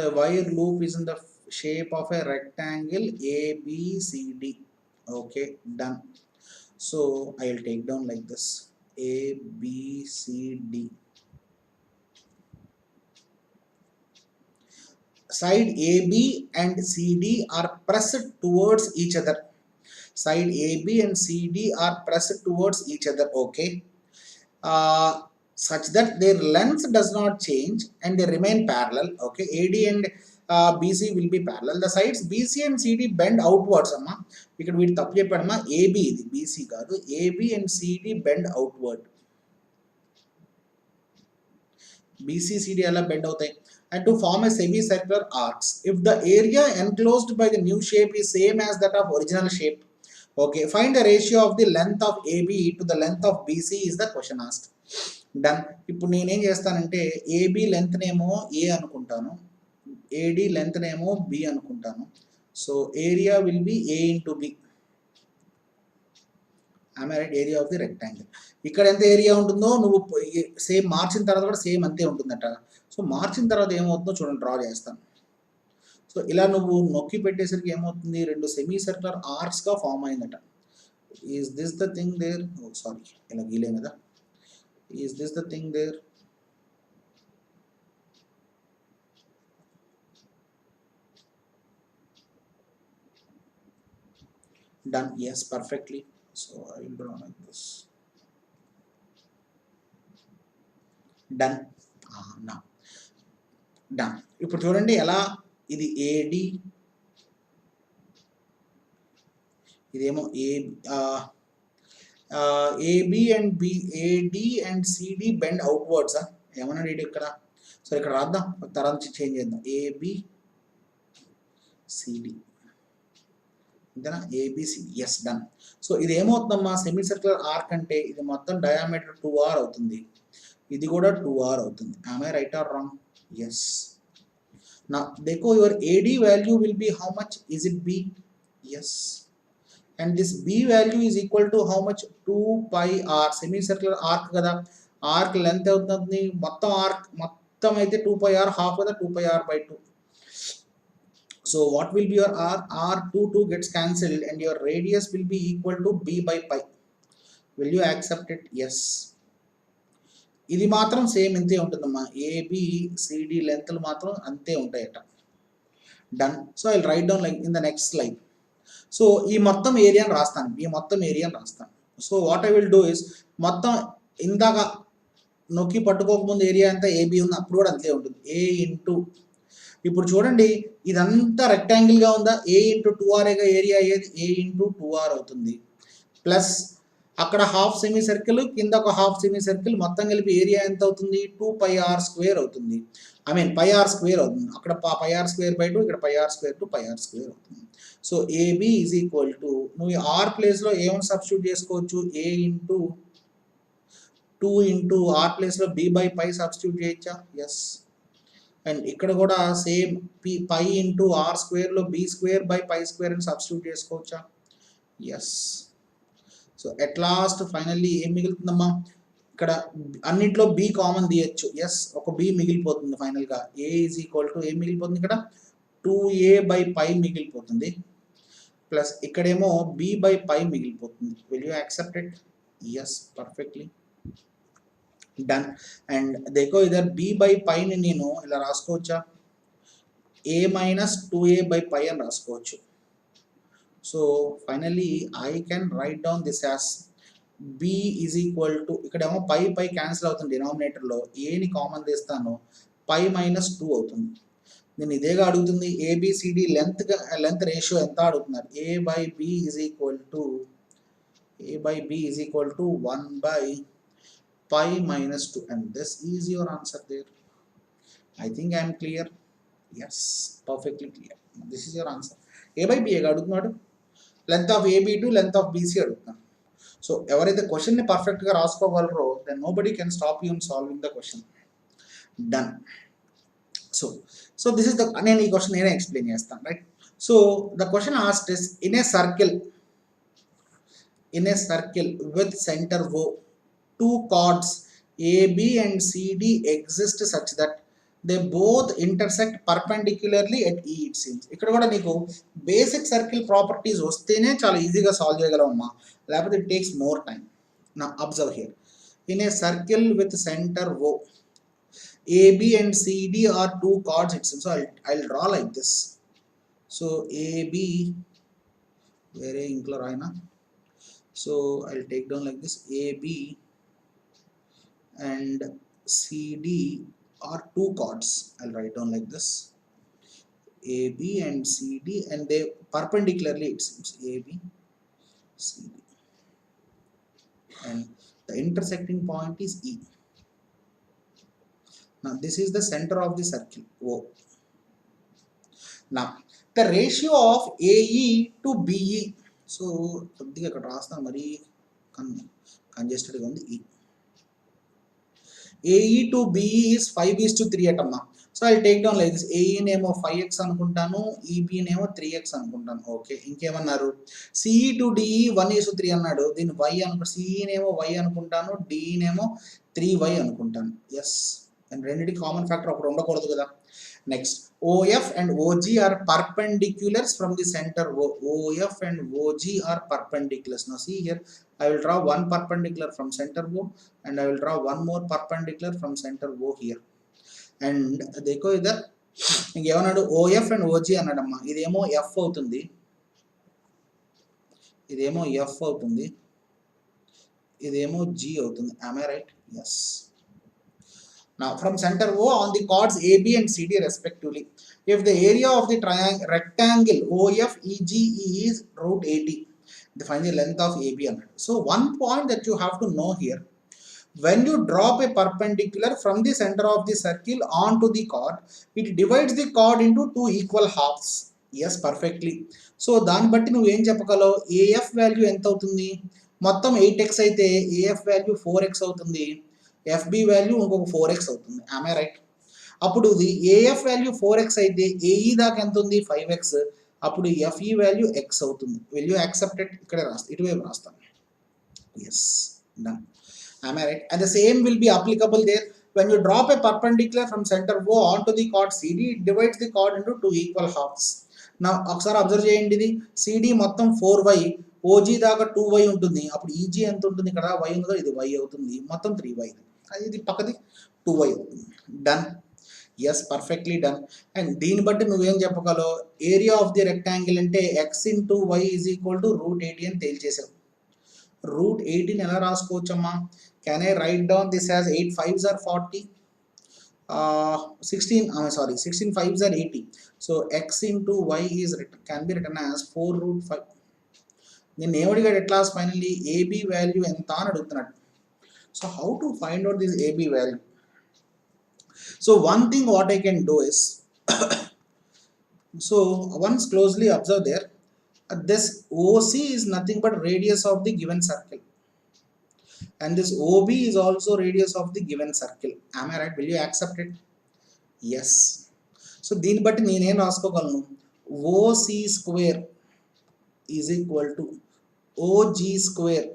a wire loop is in the shape of a rectangle ABCD. Okay, done. So I will take down like this, ABCD. Side AB and CD are pressed towards each other. Side AB and CD are pressed towards each other. Okay. Such that their length does not change and they remain parallel. Okay, AD and BC will be parallel. The sides BC and CD bend outwards. Amma ikkada veedu tappu cheppadamma, AB idi BC kaadu, AB and CD bend outward. BC CD ala bend avutayi and to form a semicircular arcs. If the area enclosed by the new shape is same as that of original shape, okay, find the ratio of the length of AB to the length of BC is the question asked. Done. ఇప్పుడు నేనేం చేస్తానంటే AB length నేమో A అనుకుంటాను, AD length నేమో B అనుకుంటాను. So area will be A into B. Am I right? Area of the rectangle. ఇక్కడ ఎంత area ఉంటుందో నువ్వు సేమ్ మార్చిన తర్వాత కూడా సేమ్ అంతే ఉంటుందట. సో మార్చిన తర్వాత ఏమవుతుందో చూడండి, డ్రా చేస్తాను. సో ఇలా నువ్వు నొక్కి పెట్టేసరికి ఏమవుతుంది, రెండు సెమీ సర్క్యులర్ ఆర్క్స్గా ఫామ్ అయిందట. Is this the thing there? Oh sorry, ఇలా గీలేం కదా. Is this the thing there? Done. Yes, perfectly. So I will draw like this. Done. నా డన్. ఇప్పుడు చూడండి ఎలా ఇది ఏడి, ఇదేమో AB and B, AD and CD bend outwards. ఏమన్నా రీడ్ ఇక్కడ. సో ఇక్కడ రాద్దాం, తర్వాత చేంజ్ చేద్దాం. ఏబి సిడి అంతేనా, ఏబిసిడి. Yes, done. సో ఇది ఏమవుతుందమ్మా, సెమీ సర్క్యులర్ ఆర్క్ అంటే ఇది మొత్తం డయామీటర్ 2r అవుతుంది, ఇది కూడా 2r అవుతుంది. am I right or wrong? yes. now dekho your AD value will be how much? Is it B? yes. and this B value is equal to how much? 2 pi r. Semi circular arc కదా, arc length అవుతుంది మొత్తం, arc మొత్తం అయితే 2 pi r, half కదా 2 pi r by 2. so what will be your r? r 2 gets cancelled and your radius will be equal to B by pi. will you accept it? yes. ఇది మాత్రం same ఇంతే ఉంటుందమ్మా, A B C D లెంత్లు మాత్రం అంతే ఉంటాయట. Done. So I write down like in the next slide. So ఈ మొత్తం ఏరియాని రాస్తాను, ఈ మొత్తం ఏరియాని రాస్తాను. So what I will do is, మొత్తం ఇందాక నొక్కి పట్టుకోకముందు ఏరియా అంతా ఏబి ఉంది, అప్పుడు కూడా అంతే ఉంటుంది. ఏ ఇంటూ, ఇప్పుడు చూడండి ఇదంతా రెక్టాంగిల్గా ఉందా, ఏ ఇంటూ 2r ఏరియా అయ్యేది, ఏ ఇంటూ 2r అవుతుంది. ప్లస్ అక్కడ హాఫ్ సెమీ సర్కిల్, కింద ఒక హాఫ్ సెమీ సర్కిల్, మొత్తం కలిపి ఏరియా ఎంత అవుతుంది? 2 pi r స్క్వేర్ అవుతుంది. I mean pi r square అవుతుంది. అక్కడ pi r స్క్వేర్ బై 2, ఇక్కడ pi r square to pi r square అవుతుంది. So AB is equal to, నువ్వు ఆర్ ప్లేస్లో ఏమైనా సబ్స్టిట్యూట్ చేసుకోవచ్చు, ఏ ఇంటూ 2 ఇంటూ ఆర్ ప్లేస్లో బి బై పై సబ్స్టిట్యూట్ చేయొచ్చా? ఎస్. అండ్ ఇక్కడ కూడా సేమ్ పై ఇంటూ ఆర్ స్క్వేర్లో B square by pi square అని సబ్స్టిట్యూట్ చేసుకోవచ్చా? ఎస్. సో ఎట్ లాస్ట్ ఫైనల్లీ ఏం మిగులుతుందమ్మా, ఇక్కడ అన్నింటిలో బి కామన్ తీయచ్చు. ఎస్, ఒక బి మిగిలిపోతుంది ఫైనల్గా. ఏ ఈజ్ ఈక్వల్ టు ఏం మిగిలిపోతుంది, ఇక్కడ 2a బై పై మిగిలిపోతుంది. ప్లస్ ఇక్కడేమో బి బై పై మిగిలిపోతుంది. Will you accept it? Yes, perfectly done. And దేకో ఇదర్ బి బై పైని నేను ఇలా రాసుకోవచ్చా, ఏ మైనస్ 2a బై పై అని రాసుకోవచ్చు. So finally I can write down this as b is equal to, ఇక్కడేమో పై పై క్యాన్సిల్ అవుతుంది డినామినేటర్లో, ఏని కామన్ తీస్తాను, పై మైనస్ 2 అవుతుంది. నేను ఇదేగా అడుగుతుంది, ఏబిసిడి లెంత్ రేషియో ఎంత అడుగుతున్నారు. A by B is equal to 1 by pi minus 2 and this is your answer there. I think I am clear. yes, perfectly clear. this is your answer. a by b అడుగుతున్నాడు, length of AB to length of BC అడుగుతున్నాను. So ఎవరైతే క్వశ్చన్ని పర్ఫెక్ట్గా రాసుకోగలరో then nobody can stop you in solving the question. Done. So this is the, నేను ఈ question నేనే explain చేస్తాను, right. So the question asked is, in a circle with centre O, 2 chords AB and CD exist such that they both intersect perpendicularly at E, it seems. ఇక్కడ కూడా నీకు basic circle properties వస్తేనే చాలా ఈజీగా solve చేయగలవమ్మా, లేకపోతే it takes more time. నా observe here, in a circle with centre O, AB and CD are 2 chords, it seems. So I'll draw like this. So AB, వేరే ఇంట్లో రాయనా, so I'll take down like this, AB and CD are 2 chords. I'll write down like this, AB and CD, and they perpendicularly, it seems, AB, CD, and the intersecting point is E. Now this is the center of the circle O. Now the ratio of AE to BE, so కొద్దిగా ఇక్కడ రాస్తాను, మరి కంజెస్టెడ్గా ఉంది. E, AE to BE is 5:3 అటమ్మా. So I take down like this, AE నేమో 5x అనుకుంటాను, EB నేమో 3x అనుకుంటాను. ఓకే, ఇంకేమన్నారు, CE to DE 1:3 అన్నాడు, దీన్ని y అనుకుంటా, CE నేమో y అనుకుంటాను, DE నేమో 3y అనుకుంటాను. ఎస్, అండ్ రెండింటికి కామన్ ఫ్యాక్టర్ ఒకటి ఉండకూడదు కదా. Next, OF and OG are perpendiculars from the center O. OF and OG are perpendiculars. Now see here, I will draw one perpendicular from center O and I will draw one more perpendicular from center O here. And dekho idhar ఇంకేమన్నాడు, OF and OG అన్నాడమ్మా, ఇదేమో F అవుతుంది, ఇదేమో F అవుతుంది, ఇదేమో G అవుతుంది. am I right? yes. Now from center O on the chords AB and CD respectively, if the area of the rectangle OFEGE is root 80, find the length of AB. So one point that you have to know here, when you drop a perpendicular from the center of the circle onto the chord, it divides the chord into two equal halves. Yes, perfectly. So దాన్ని బట్టి నువ్వు ఏం చెప్పగలవు, AF value ఎంత అవుతుంది, మొత్తం 8x అయితే AF value 4x అవుతుంది, FB వాల్యూ ఇంకొక 4x అవుతుంది. ఆమె రైట్? అప్పుడు ఇది AF వాల్యూ 4x అయితే AE దాకా ఎంత ఉంది, 5x. అప్పుడు FE వాల్యూ x అవుతుంది. Will you accept it? ఇక్కడే రాస్తాను, ఇటువైపు రాస్తాను. Yes, done. Am I right? And the same will be applicable there. When you drop a perpendicular from center O onto the chord CD, it divides the chord into two equal halves. Now, ఒకసారి observe చేయండి, ఇది CD మొత్తం 4y, OG దాకా 2y ఉంటుంది. అప్పుడు EG ఎంత ఉంటుంది, ఇక్కడ y ఉందో ఇది y అవుతుంది, మొత్తం 3y. ఇది పక్కది 2y అవుతుంది. Done. Yes, perfectly done. And దీన్ని బట్టి నువ్వేం చెప్పగలవు, ఏరియా ఆఫ్ ది రెక్టాంగిల్ అంటే x into y is equal to root 80 అని తేల్చేసావు. రూట్ 80 ఎలా రాసుకోవచ్చమ్మా? Can I write down this as 8 5s are 40? 16 5s are 80. So x into y is can be written as 4 root 5. Then ఏమడిగాడు at last finally AB value ఎంత అని అడుగుతున్నాడు. So how to find out this AB value? So one thing what I can do is so once closely observe there, this OC is nothing but radius of the given circle. And this OB is also radius of the given circle. Am I right? Will you accept it? Yes. So దీన్ని బట్టి నేనేం రాసుకోగలను, OC square is equal to OG square.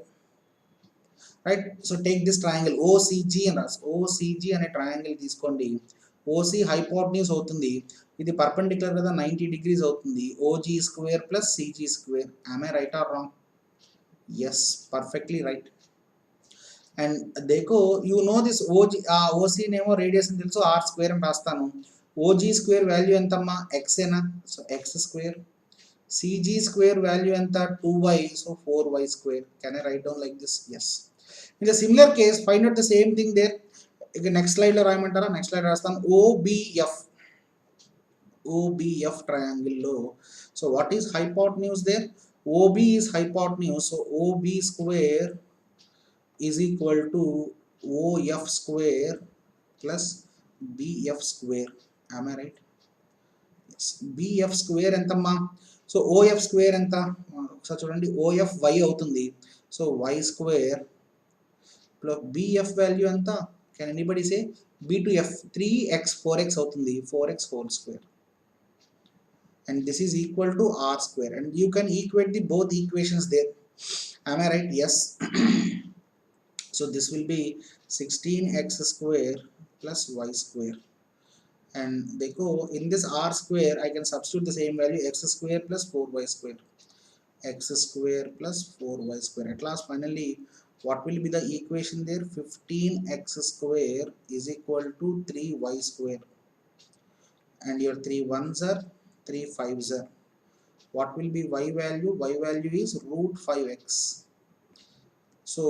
Right? So take this triangle OCG and OCG అనే triangle తీసుకోండి. OC hypotenuse అవుతుంది, ఇది perpendicular కదా 90 degrees అవుతుంది. OG square plus CG square. Am I right or wrong? Yes, perfectly right. And देखो you know this OC నేమో radius అని తెలుసు, r స్క్వేర్ అని రాస్తాను. OG స్క్వేర్ వాల్యూ ఎంతమ్మా, x ఏనా, so x square. CG square value ఎంత, 2y, so 4y square. Can I write down like this? Yes. In the similar case find out the same thing there. ఇక next స్లైడ్లో రాయమంటారా? Next slide రాస్తాను. OBF ట్రయాంగిల్లో, so what is hypotenuse there? OB is hypotenuse, so OB square is equal to OF square plus BF square. Am I right? Yes. BF square ఎంతమ్మా? So OF square ఎంత? ఒకసారి చూడండి, OF y అవుతుంది, so y square plus BF value ఎంత? Can anybody say? B to F 3x 4x అవుతుంది, 4x whole square. And this is equal to r square. And you can equate the both equations there. Am I right? Yes. So this will be 16x square plus y square. And they go in this r square, I can substitute the same value, x square plus 4y square. X square plus 4y square. At last finally what will be the equation there? 15x square is equal to 3y square. And your 3 1s are 3 5s are. What will be y value? Y value is root 5x. So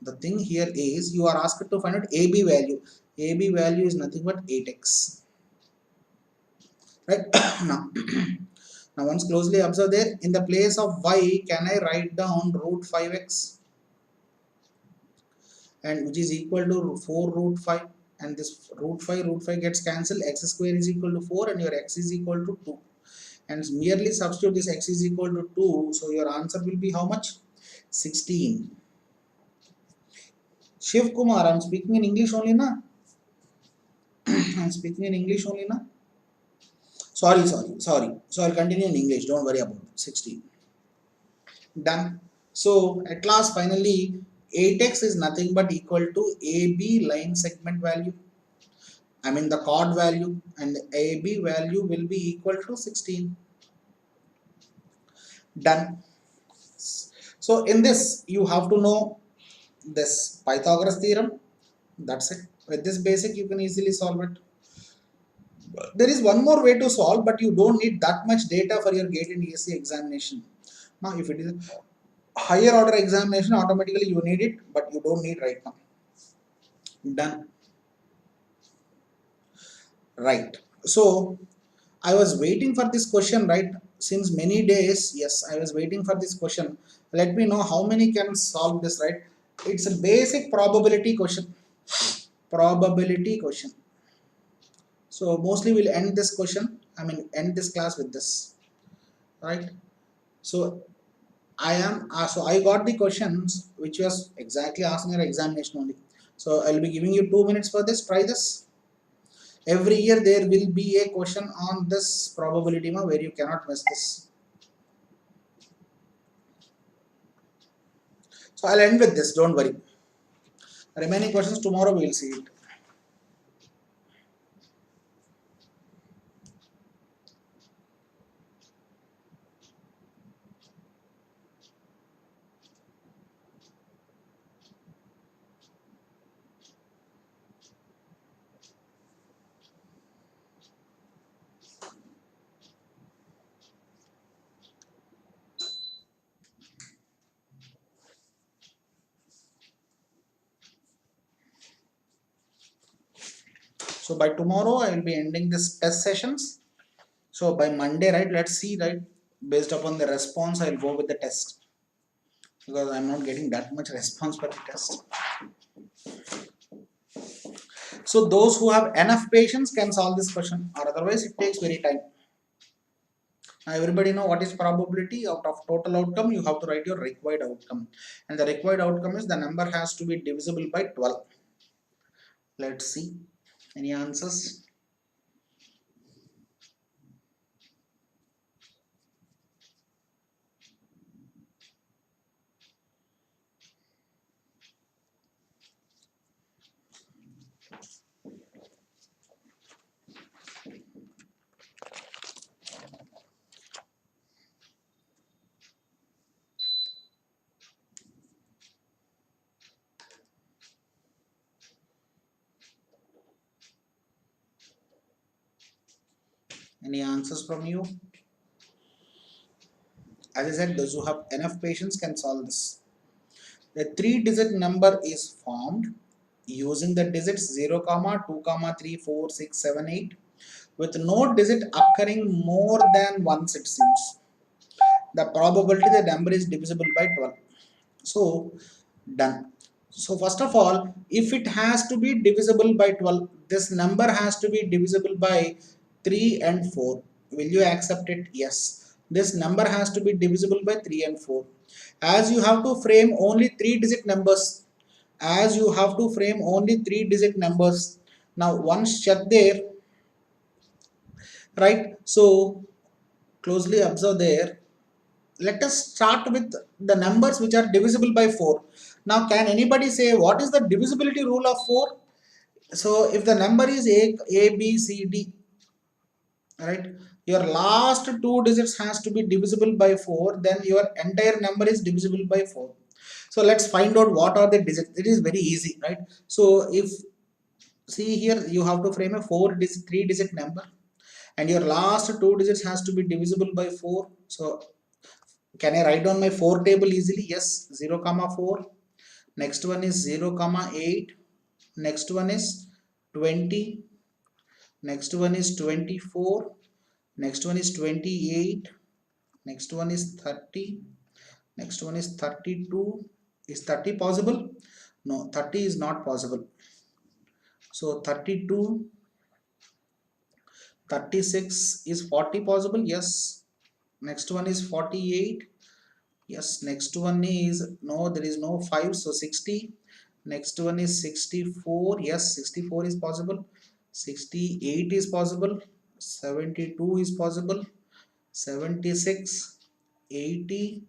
the thing here is you are asked to find out AB value. AB value is nothing but 8x. Right? Now once closely observe there, in the place of y, can I write down root 5x? And which is equal to 4 root 5. And this root 5 gets cancelled. X square is equal to 4 and your x is equal to 2. And merely substitute this x is equal to 2. So your answer will be how much? 16. Shiv Kumar, I'm speaking in English only, na? I'm speaking in English only, na? Sorry. So I'll continue in English. Don't worry about it. 16. Done. So at last, finally, 8x is nothing but equal to AB line segment value. I mean the chord value, and the AB value will be equal to 16. Done. So in this, you have to know this Pythagoras theorem. That's it. With this basic you can easily solve it. There is one more way to solve, but you don't need that much data for your GATE and ESE examination. Now if it is a higher order examination, automatically you need it, but you don't need right now. Done. Right. So I was waiting for this question, right? Since many days, yes, I was waiting for this question. Let me know how many can solve this, right? It's a basic probability question. Probability question. So mostly we'll end this question. I mean, end this class with this, right? So I got the questions which was exactly asking your examination only. So I'll be giving you 2 minutes for this. Try this. Every year there will be a question on this probability where you cannot miss this. So I'll end with this, don't worry. Remaining questions tomorrow we will see it. So by tomorrow I will be ending this test sessions. So by Monday, right, let's see, right, based upon the response I'll go with the test, because I'm not getting that much response for the test. So those who have enough patience can solve this question, or otherwise it takes very time. Now everybody know what is probability. Out of total outcome you have to write your required outcome, and the required outcome is the number has to be divisible by 12. Let's see any answers. Any answers from you? As I said, those who have enough patience can solve this. The 3-digit number is formed using the digits 0, 2, 3, 4, 6, 7, 8 with no digit occurring more than once, it seems. The probability the number is divisible by 12. So done. So first of all, if it has to be divisible by 12, this number has to be divisible by 3 and 4. Will you accept it? Yes. This number has to be divisible by 3 and 4. As you have to frame only 3-digit numbers, now once check there, right? So closely observe there. Let us start with the numbers which are divisible by 4. Now can anybody say what is the divisibility rule of 4? So if the number is A, B, C, D, right, your last 2 digits has to be divisible by 4, then your entire number is divisible by 4. So let's find out what are the digits. It is very easy, right? So if, see here, you have to frame a 3-digit number, and your last 2 digits has to be divisible by 4. So can I write down my 4 table easily? Yes, 0, 4. Next one is 0, 8. Next one is 20. Next one is 24. Next one is 28. Next one is 30. Next one is 32. Is 30 possible? No, 30 is not possible. So 32, 36 is 40 possible? Yes. Next one is 48. Yes. Next one is, no, there is no 5, so 60. Next one is 64. Yes, 64 is possible. 68 is possible. 72 is possible. 76, 80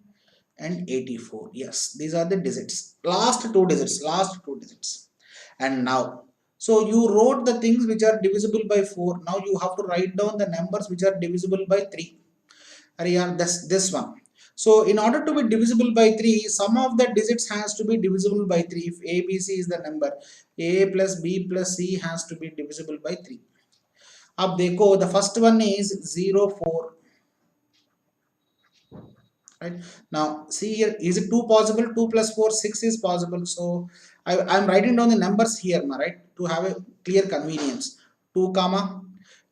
and 84. Yes, these are the digits. Last two digits. And now, so you wrote the things which are divisible by 4. Now you have to write down the numbers which are divisible by 3. This one. So in order to be divisible by 3, some of the digits has to be divisible by 3. If A, B, C is the number, A plus B plus C has to be divisible by 3. Ab dekho, the first one is 0, 4. Right? Now see here, is it 2 possible? 2 plus 4, 6 is possible. So I am writing down the numbers here, right, to have a clear convenience. 2,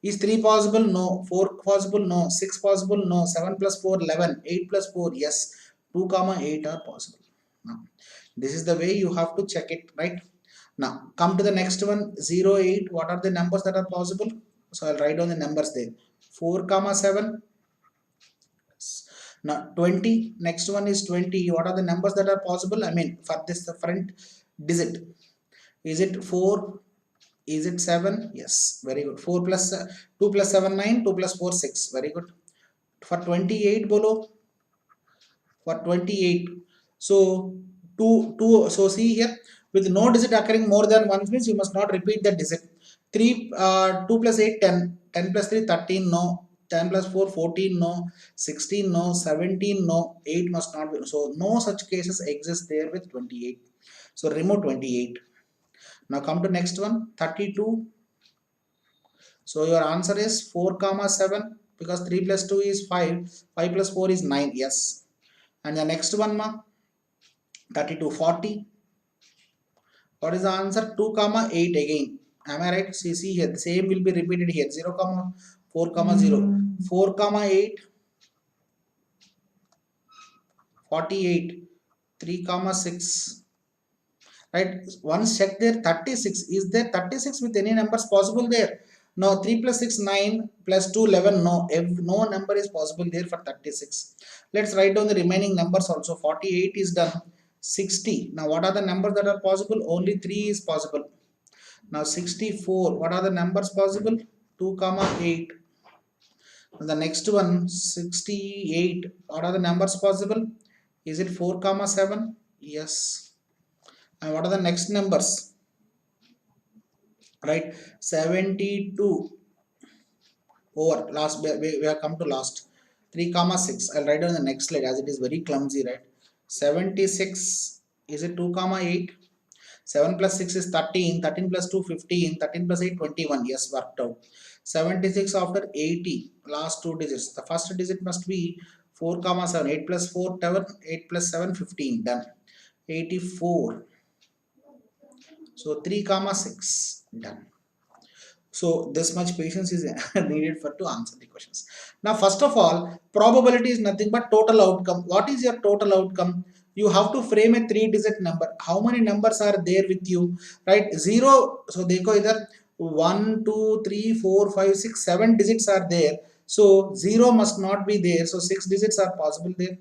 Is 3 possible? No. 4 possible? No. 6 possible? No. 7 plus 4, 11. 8 plus 4, yes. 2 comma 8 are possible. Now, this is the way you have to check it, right? Now, come to the next one, 0, 8. What are the numbers that are possible? So, I'll write down the numbers there. 4 comma 7. Now, 20. Next one is 20. What are the numbers that are possible? I mean, for this, the front digit. Is it 4? Is it 7? Yes, very good. 4 plus 2 plus 7, 9. 2 plus 4, 6. Very good. For 28 below, for 28. So, 2. So, see here, with no digit occurring more than once means you must not repeat the digit. 2 plus 8, 10. 10 plus 3, 13. No. 10 plus 4, 14. No. 16. No. 17. No. 8 must not be. So, no such cases exist there with 28. So, remove 28. Now, come to next one, 32. So your answer is 4 comma 7 because 3 plus 2 is 5. 5 plus 4 is 9. Yes. And the next one, 32, 40. What is the answer? 2 comma 8 again. Am I right? See here. The same will be repeated here. 0 comma 4 comma 0. 4 comma 8. 48. 3 comma 6. Right? Once check there. 36. Is there 36 with any numbers possible there? No, 3 plus 6, 9 plus 2, 11. No, no number is possible there for 36. Let's write down the remaining numbers also. 48 is done. 60. Now, what are the numbers that are possible? Only 3 is possible. Now, 64. What are the numbers possible? 2 comma 8. The next one, 68. What are the numbers possible? Is it 4 comma 7? Yes. And what are the next numbers? Right, 72. Over last, we have come to last. 3 comma 6. I'll write on the next slide as it is very clumsy, right? 76. Is it 2 comma 8? 7 plus 6 is 13. 13 plus 2, 15. 13 plus 8, 21. Yes, worked out. 76 after 80. Last two digits. The first digit must be 4 comma 7. 8 plus 4, 7. 8 plus 7, 15. Done. 84. So 3 comma 6. Done. So this much patience is needed for to answer the questions. Now, first of all, probability is nothing but total outcome. What is your total outcome? You have to frame a 3-digit number. How many numbers are there with you? Right? 0. So, dekho either 1, 2, 3, 4, 5, 6, 7 digits are there. So, 0 must not be there. So, 6 digits are possible there.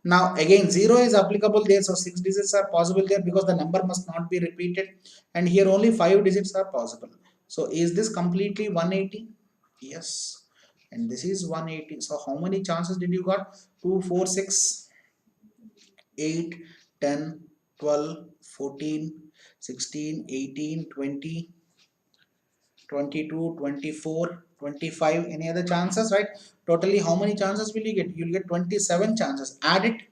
Now, again, 0 is applicable there. So, 6 digits are possible there because the number must not be repeated. And here only 5 digits are possible. So, is this completely 180? Yes. And this is 180. So, how many chances did you got? 2, 4, 6, 8, 10, 12, 14, 16, 18, 20, 22, 24, 25. Any other chances, right? Totally, how many chances will you get? You'll get 27 chances. Add it.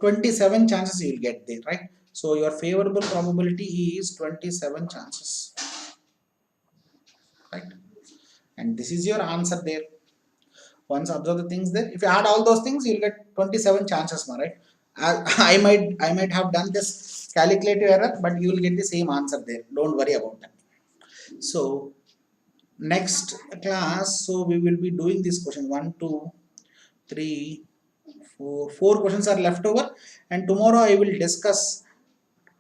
27 chances you will get there, right? So, your favorable probability is 27 chances. Right, and this is your answer there. Once observe the things there, if you add all those things you'll get 27 chances more, right? I might have done this calculative error, but you will get the same answer there. Don't worry about that. So next class, so we will be doing this question 1 2 3 4 questions are left over, and tomorrow I will discuss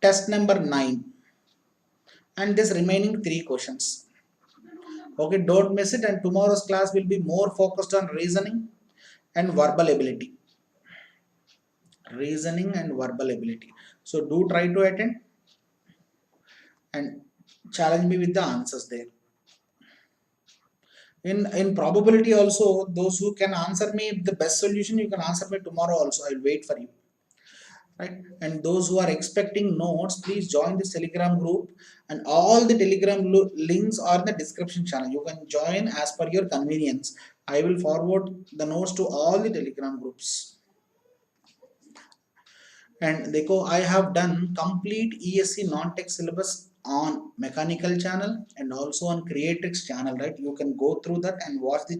test number 9 and this remaining 3 questions. Okay, don't miss it, and tomorrow's class will be more focused on reasoning and verbal ability. Reasoning and verbal ability. So do try to attend and challenge me with the answers there. In probability also, those who can answer me the best solution, you can answer me tomorrow also. I'll wait for you. Right, and those who are expecting notes, please join this Telegram group, and all the Telegram links are in the description channel. You can join as per your convenience. I will forward the notes to all the Telegram groups. And देखो, I have done complete ESE non-tech syllabus on mechanical channel and also on Creatrix channel, right? You can go through that and watch the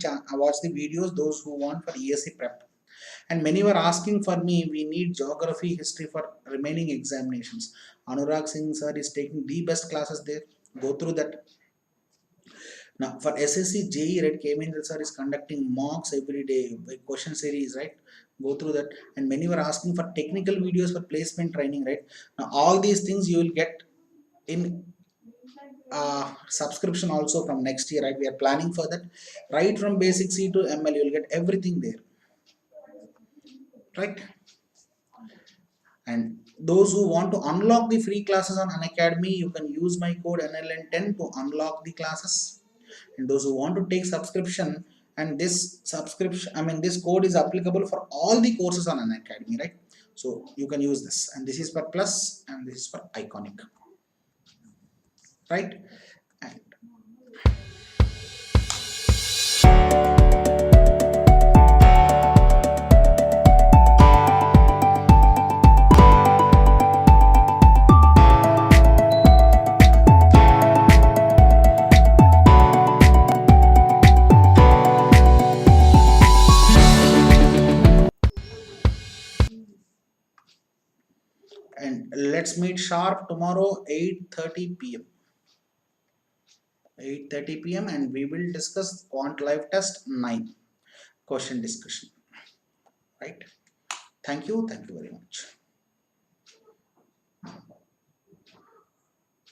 videos, those who want for ESE prep. And many were asking for me, we need geography, history for remaining examinations. Anurag Singh sir is taking the best classes there. Go through that. Now for SSC JE, right, Kevin sir is conducting mocks every day, question series, right? Go through that, and many were asking for technical videos for placement training, right? Now all these things you will get in subscription also from next year, right? We are planning for that, right? From basic C to ML, you will get everything there, right? And those who want to unlock the free classes on Unacademy, you can use my code NLN10 to unlock the classes. And those who want to take subscription, and this subscription, I mean, this code is applicable for all the courses on Unacademy, right? So you can use this, and this is for plus, and this is for iconic, right? And let's meet sharp tomorrow 8:30 p.m. 8:30 p.m. and we will discuss quant live test 9 question discussion, right? Thank you very much.